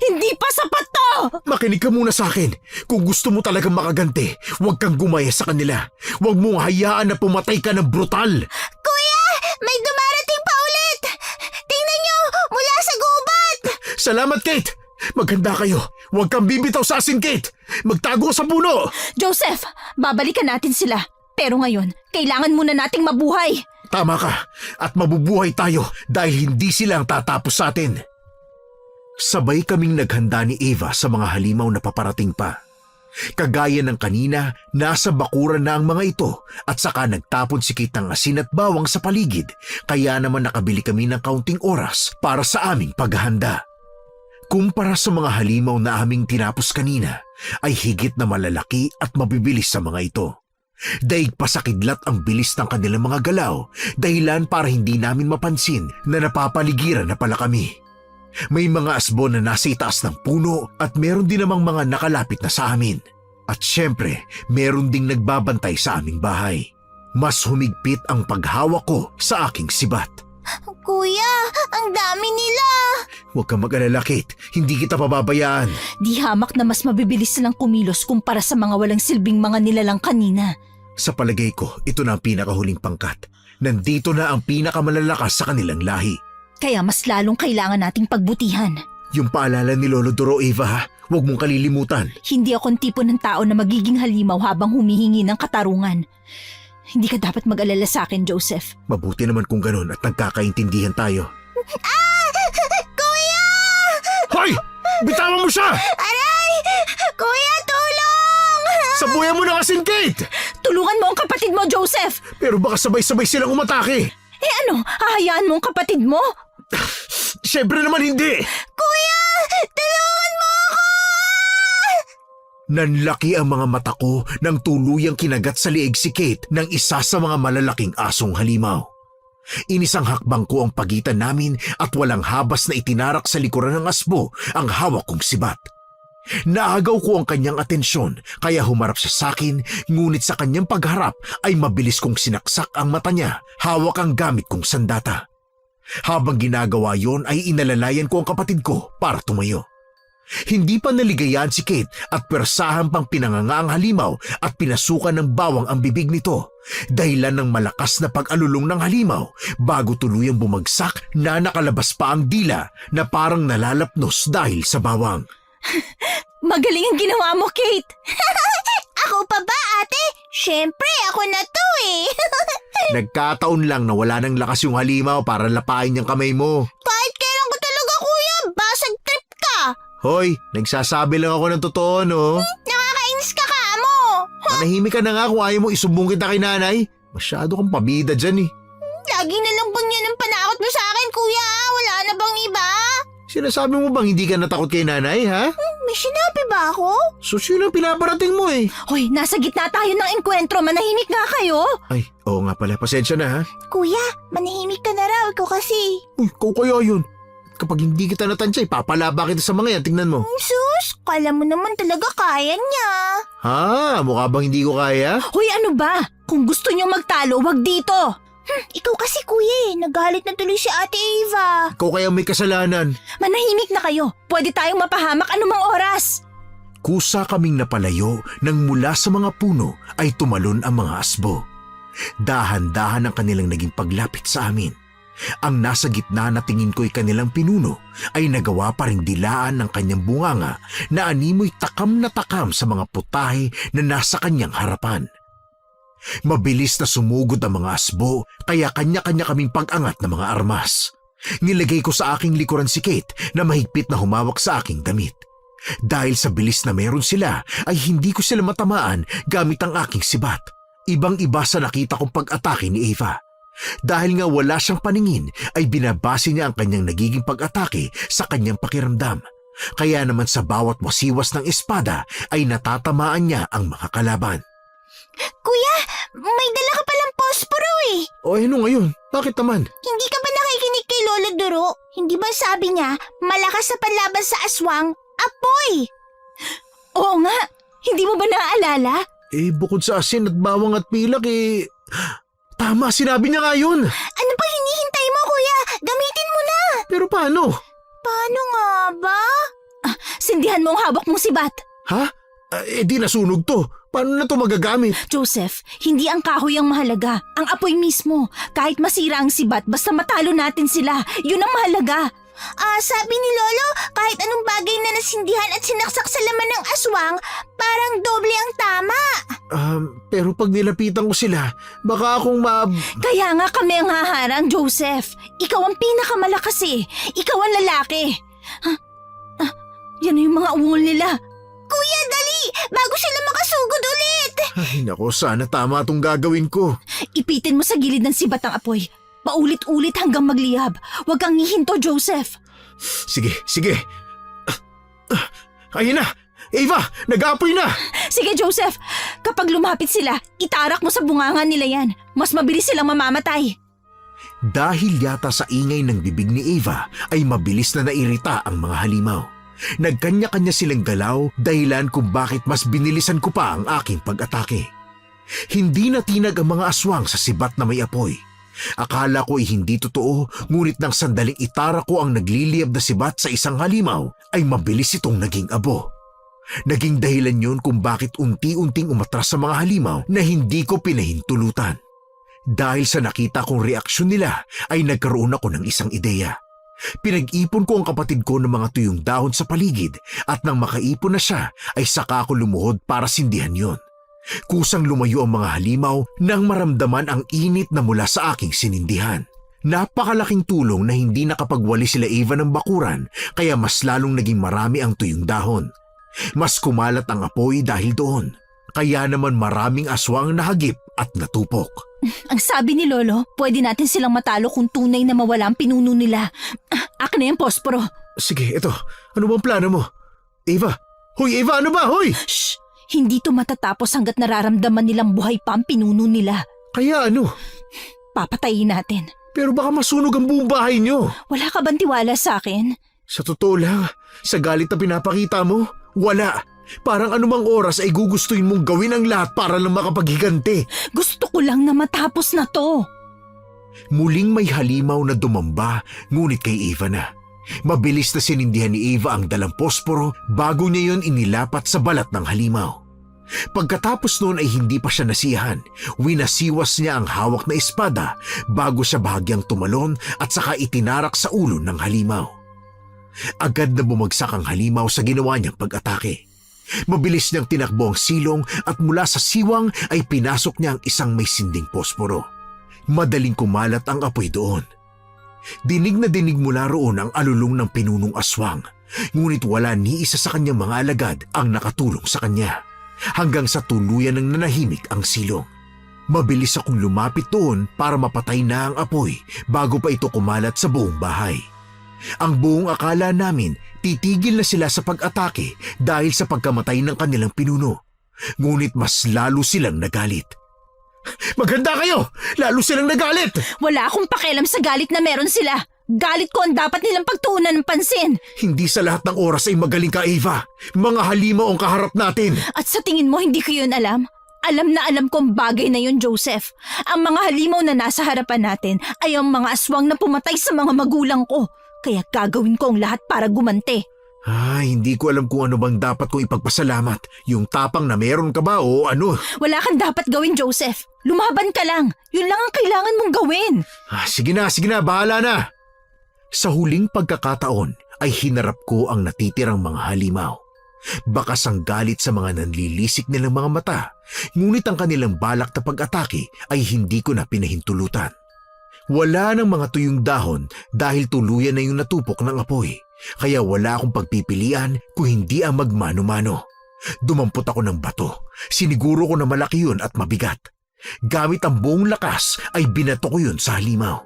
Hindi pa sapat to! Makinig ka muna sa akin. Kung gusto mo talagang makaganti, huwag kang gumaya sa kanila. Huwag mong hayaan na pumatay ka ng brutal. Kuya, may dumarating pa ulit. Tingnan niyo, mula sa gubat. Salamat, Kate! Maganda kayo. Huwag kang bibitaw sa asin, Kate. Magtago sa puno. Joseph, babalikan natin sila. Pero ngayon, kailangan muna nating mabuhay. Tama ka. At mabubuhay tayo dahil hindi sila ang tatapos sa atin. Sabay kaming naghanda ni Eva sa mga halimaw na paparating pa. Kagaya ng kanina, nasa bakuran na ang mga ito at saka nagtapon si Kate ng asin at bawang sa paligid, kaya naman nakabili kami ng kaunting oras para sa aming paghahanda. Kumpara sa mga halimaw na aming tinapos kanina, ay higit na malalaki at mabibilis sa mga ito. Daig pa sa kidlat ang bilis ng kanilang mga galaw, dahilan para hindi namin mapansin na napapaligiran na pala kami. May mga asbon na nasa itaas ng puno at meron din namang mga nakalapit na sa amin. At syempre, meron ding nagbabantay sa aming bahay. Mas humigpit ang paghawak ko sa aking sibat. Kuya, ang dami nila. Huwag kang mag-alala, Kate. Hindi kita pababayaan. Di hamak na mas mabibilis silang kumilos kumpara sa mga walang silbing mga nilalang kanina. Sa palagay ko, ito na ang pinakahuling pangkat. Nandito na ang pinakamalalakas sa kanilang lahi. Kaya mas lalong kailangan nating pagbutihan. Yung paalala ni Lolo Doro, Eva, ha? Huwag mong kalilimutan. Hindi ako ang tipo ng tao na magiging halimaw habang humihingi ng katarungan. Hindi ka dapat mag-alala sa akin, Joseph. Mabuti naman kung ganun at nagkakaintindihan tayo. Kuya! Hoy! Bitawan mo siya! Aray! Kuya, tulong! Sabuyan mo na asin, Kate! Tulungan mo ang kapatid mo, Joseph! Pero baka sabay-sabay silang umatake. Eh ano, hahayaan mo ang kapatid mo? Siyempre naman hindi! Kuya! Tulungan mo ako! Nanlaki ang mga mata ko nang tuluyang kinagat sa liig si Kate ng isa sa mga malalaking asong halimaw. Inisang hakbang ko ang pagitan namin at walang habas na itinarak sa likuran ng asbo ang hawak kong sibat. Naagaw ko ang kanyang atensyon kaya humarap siya sa akin, ngunit sa kanyang pagharap ay mabilis kong sinaksak ang mata niya, hawak ang gamit kong sandata. Habang ginagawa yon ay inalalayan ko ang kapatid ko para tumayo. Hindi pa naligayahan si Kate at persahan pang pinanganga ang halimaw at pinasukan ng bawang ang bibig nito. Dahilan ng malakas na pag-alulong ng halimaw bago tuluyang bumagsak na nakalabas pa ang dila na parang nalalapnos dahil sa bawang. Magaling ang ginawa mo, Kate. Ako pa ba, ate? Siyempre, ako na to eh. Nagkataon lang na wala ng lakas yung halimaw para lapain yung kamay mo. Kahit kailan ko talaga, kuya, basag trip ka. Hoy, nagsasabi lang ako ng totoo, no? Nakakainis ka mo. Manahimik ka na nga kung ayaw mo isumbong kita kay nanay. Masyado kang pabida dyan eh. Lagi na lang bang yan ang panakot mo sa akin, kuya? Wala na bang iba? Sinasabi mo bang hindi ka natakot kay nanay, ha? May sinabi ba ako? So sino ang pinaparating mo eh? Hoy, nasa gitna tayo ng engkwentro. Manahimik nga kayo. Ay, oo nga pala, pasensya na ha. Kuya, manahimik ka na raw. Ikaw kasi. Uy, ikaw kaya yun. Kapag hindi kita natansya, papalaba kita sa mga yan, tingnan mo. Sus, kala mo naman talaga kaya niya. Ha, mukha bang hindi ko kaya? Hoy, ano ba? Kung gusto niyo magtalo, wag dito. Ikaw kasi kuya, nagalit na tuloy si Ate Eva. Ikaw kaya may kasalanan. Manahimik na kayo. Pwede tayong mapahamak anumang oras. Kusa kaming napalayo nang mula sa mga puno ay tumalon ang mga asbo. Dahan-dahan ang kanilang naging paglapit sa amin. Ang nasa gitna na tingin ko'y kanilang pinuno ay nagawa pa ring dilaan ng kanyang bunganga na animoy takam na takam sa mga putahe na nasa kanyang harapan. Mabilis na sumugod ang mga asbo kaya kanya-kanya kaming pag-angat ng mga armas. Nilagay ko sa aking likuran si Kate na mahigpit na humawak sa aking damit. Dahil sa bilis na meron sila ay hindi ko sila matamaan gamit ang aking sibat. Ibang-iba sa nakita kong pag-atake ni Eva. Dahil nga wala siyang paningin ay binabase niya ang kanyang nagiging pag-atake sa kanyang pakiramdam. Kaya naman sa bawat wasiwas ng espada ay natatamaan niya ang mga kalaban. Kuya, may dala ka palang posporo eh. O ano ngayon? Bakit naman? Hindi ka ba nakikinig kay Lolo Duro? Hindi ba sabi niya, malakas sa panlaban sa aswang, apoy? Oo nga. Hindi mo ba naaalala? Eh bukod sa asin at bawang at pilak tama, sinabi niya nga yun. Ano pa hinihintay mo, kuya? Gamitin mo na. Pero paano? Paano nga ba? Sindihan mo ang hawak mong sibat. Ha? Di nasunog to. Paano na to magagamit? Joseph, hindi ang kahoy ang mahalaga. Ang apoy mismo. Kahit masira ang sibat, basta matalo natin sila. Yun ang mahalaga. Sabi ni Lolo, kahit anong bagay na nasindihan at sinaksak sa laman ng aswang, parang doble ang tama. Pero pag nilapitan ko sila, baka akong Kaya nga kami ang haharang, Joseph. Ikaw ang pinakamalakas eh. Ikaw ang lalaki. Yan na yung mga ungol nila. Kuya, dali! Bago sila makasugod ulit! Ay nako, sana tama itong gagawin ko. Ipitin mo sa gilid ng sibat ang apoy. Paulit-ulit hanggang magliyab. Huwag kang hihinto, Joseph. Sige. Ayun na! Eva, nag-aapoy na! Sige, Joseph. Kapag lumapit sila, itarak mo sa bunganga nila yan. Mas mabilis silang mamamatay. Dahil yata sa ingay ng bibig ni Eva ay mabilis na nairita ang mga halimaw. Nagkanya-kanya silang galaw dahilan kung bakit mas binilisan ko pa ang aking pag-atake. Hindi natinag ang mga aswang sa sibat na may apoy. Akala ko ay hindi totoo, ngunit nang sandaling itara ko ang nagliliyab na sibat sa isang halimaw, ay mabilis itong naging abo. Naging dahilan yun kung bakit unti-unting umatras sa mga halimaw na hindi ko pinahintulutan. Dahil sa nakita kong reaksyon nila, ay nagkaroon ako ng isang ideya. Pinag-ipon ko ang kapatid ko ng mga tuyong dahon sa paligid at nang makaipon na siya, ay saka ako lumuhod para sindihan yon. Kusang lumayo ang mga halimaw nang maramdaman ang init na mula sa aking sinindihan. Napakalaking tulong na hindi nakapagwali sila Eva ng bakuran kaya mas lalong naging marami ang tuyong dahon. Mas kumalat ang apoy dahil doon. Kaya naman maraming aswang nahagip at natupok. Ang sabi ni Lolo, pwede natin silang matalo kung tunay na mawala ang pinuno nila. Akin na yung posporo. Sige, ito. Ano bang plano mo? Eva! Hoy, Eva! Ano ba? Hoy! Shh! Hindi to matatapos hanggat nararamdaman nilang buhay pa ang pinuno nila. Kaya ano? Papatayin natin. Pero baka masunog ang buong bahay niyo. Wala ka bang tiwala sa akin? Sa totoo lang, sa galit na pinapakita mo, wala. Parang anumang oras ay gugustuhin mong gawin ang lahat para lang makapaghiganti. Gusto ko lang na matapos na to. Muling may halimaw na dumamba, ngunit kay Eva na. Mabilis na sinindihan ni Eva ang dalang posporo bago niya yon inilapat sa balat ng halimaw. Pagkatapos noon ay hindi pa siya nasiyahan. Winasiwas niya ang hawak na espada bago siya bahagyang tumalon at saka itinarak sa ulo ng halimaw. Agad na bumagsak ang halimaw sa ginawa niyang pag-atake. Mabilis niyang tinakbo ang silong at mula sa siwang ay pinasok niya ang isang may sinding posporo. Madaling kumalat ang apoy doon. Dinig na dinig mula roon ang alulong ng pinunong aswang, ngunit wala ni isa sa kanyang mga alagad ang nakatulong sa kanya, hanggang sa tuluyan ng nanahimik ang silong. Mabilis akong lumapit doon para mapatay na ang apoy bago pa ito kumalat sa buong bahay. Ang buong akala namin titigil na sila sa pag-atake dahil sa pagkamatay ng kanilang pinuno, ngunit mas lalo silang nagalit. Maganda kayo! Lalo silang nagalit! Wala akong pakialam sa galit na meron sila. Galit ko ang dapat nilang pagtuunan ng pansin. Hindi sa lahat ng oras ay magaling ka, Eva. Mga halimaw ang kaharap natin. At sa tingin mo hindi ko yun alam? Alam na alam kong bagay na yun, Joseph. Ang mga halimaw na nasa harapan natin ay ang mga aswang na pumatay sa mga magulang ko. Kaya gagawin ko ang lahat para gumante. Hindi ko alam kung ano bang dapat kong ipagpasalamat. Yung tapang na meron ka ba o ano? Wala kang dapat gawin, Joseph. Lumaban ka lang. Yun lang ang kailangan mong gawin. Sige na, bahala na. Sa huling pagkakataon ay hinarap ko ang natitirang mga halimaw. Bakas ang galit sa mga nanlilisik nilang mga mata, ngunit ang kanilang balak na pag-atake ay hindi ko na pinahintulutan. Wala ng mga tuyong dahon dahil tuluyan na yung natupok ng apoy. Kaya wala akong pagpipilian kung hindi ang magmano-mano. Dumampot ako ng bato. Siniguro ko na malaki yun at mabigat. Gamit ang buong lakas ay binato ko yun sa halimaw.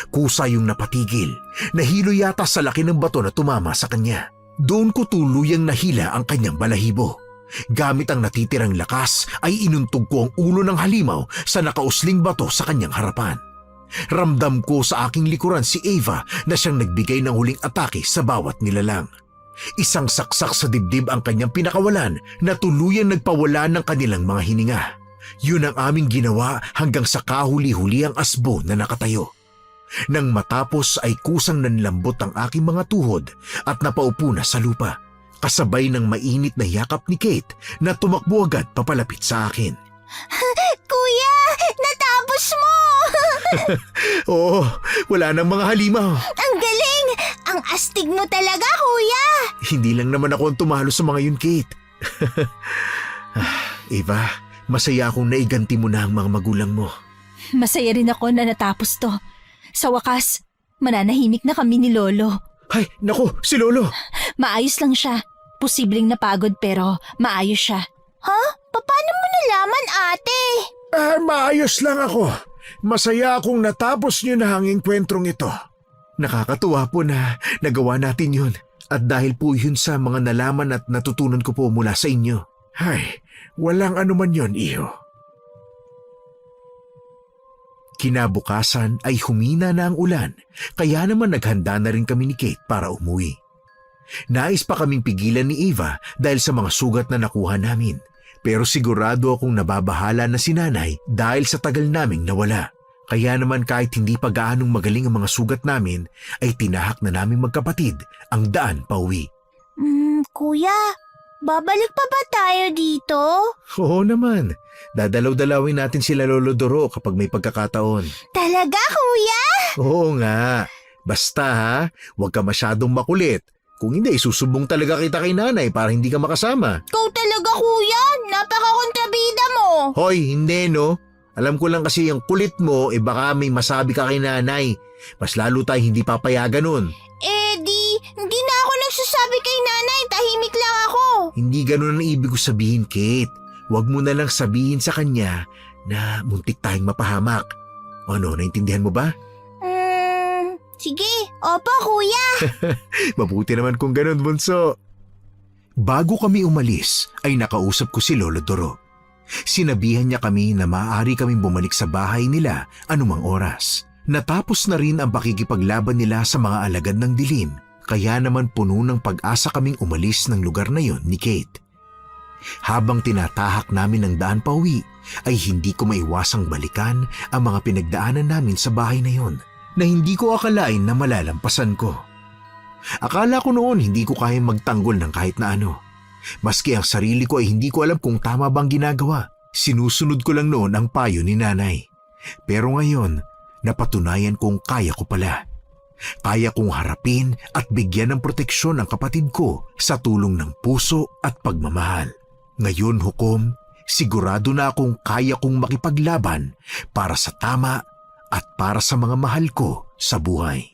Kusa yung napatigil. Nahilo yata sa laki ng bato na tumama sa kanya. Doon ko tuluyang nahila ang kanyang balahibo. Gamit ang natitirang lakas ay inuntog ko ang ulo ng halimaw sa nakausling bato sa kanyang harapan. Ramdam ko sa aking likuran si Eva na siyang nagbigay ng huling atake sa bawat nilalang. Isang saksak sa dibdib ang kanyang pinakawalan na tuluyang nagpawala ng kanilang mga hininga. Yun ang aming ginawa hanggang sa kahuli-huli ang asbo na nakatayo. Nang matapos ay kusang nanlambot ang aking mga tuhod at napaupo na sa lupa, kasabay ng mainit na yakap ni Kate na tumakbo agad papalapit sa akin. Kuya, natapos mo! Oo, wala nang mga halimaw. Ang galing! Ang astig mo talaga, kuya! Hindi lang naman ako ang tumalo sa mga yun, Kate. Eva, masaya akong naiganti mo na ang mga magulang mo. Masaya rin ako na natapos to. Sa wakas, mananahimik na kami ni Lolo. Ay, naku, si Lolo! Maayos lang siya. Posibleng napagod pero maayos siya. Ha? Paano mo nalaman, ate? Maayos lang ako. Masaya akong natapos niyo na ang engkwentrong ito. Nakakatuwa po na nagawa natin yun. At dahil po yun sa mga nalaman at natutunan ko po mula sa inyo. Ay, walang anuman yon, iho. Kinabukasan ay humina na ang ulan, kaya naman naghanda na rin kami ni Kate para umuwi. Nais pa kaming pigilan ni Eva dahil sa mga sugat na nakuha namin, pero sigurado akong nababahala na si nanay dahil sa tagal naming nawala. Kaya naman kahit hindi pa gaanong magaling ang mga sugat namin, ay tinahak na naming magkapatid ang daan pauwi. Kuya, babalik pa ba tayo dito? Oo naman, dadalaw-dalawin natin sila Lolo Doro kapag may pagkakataon. Talaga, kuya? Oo nga, basta ha, huwag ka masyadong makulit. Kung hindi, susubong talaga kita kay nanay para hindi ka makasama. Ikaw talaga, kuya. Napaka-kontrabida mo. Hoy, hindi no. Alam ko lang kasi yung kulit mo, baka may masabi ka kay nanay. Mas lalo tayo hindi papayagan nun. Hindi na ako nagsasabi kay nanay. Tahimik lang ako. Hindi ganun ang ibig ko sabihin, Kate. Huwag mo na lang sabihin sa kanya na muntik tayong mapahamak. Ano, naintindihan mo ba? Sige. Opo, kuya. Mabuti naman kung ganun, bunso. Bago kami umalis, ay nakausap ko si Lolo Doro. Sinabihan niya kami na maaari kaming bumalik sa bahay nila anumang oras. Natapos na rin ang pakikipaglaban nila sa mga alagad ng dilim, kaya naman puno ng pag-asa kaming umalis ng lugar na yon ni Kate. Habang tinatahak namin ang daan pauwi, ay hindi ko maiwasang balikan ang mga pinagdaanan namin sa bahay na yon, na hindi ko akalain na malalampasan ko. Akala ko noon hindi ko kayang magtanggol ng kahit na ano. Maski ang sarili ko ay hindi ko alam kung tama bang ginagawa. Sinusunod ko lang noon ang payo ni nanay. Pero ngayon, napatunayan kong kaya ko pala. Kaya kong harapin at bigyan ng proteksyon ang kapatid ko sa tulong ng puso at pagmamahal. Ngayon, Hukom, sigurado na akong kaya kong makipaglaban para sa tama at para sa mga mahal ko sa buhay.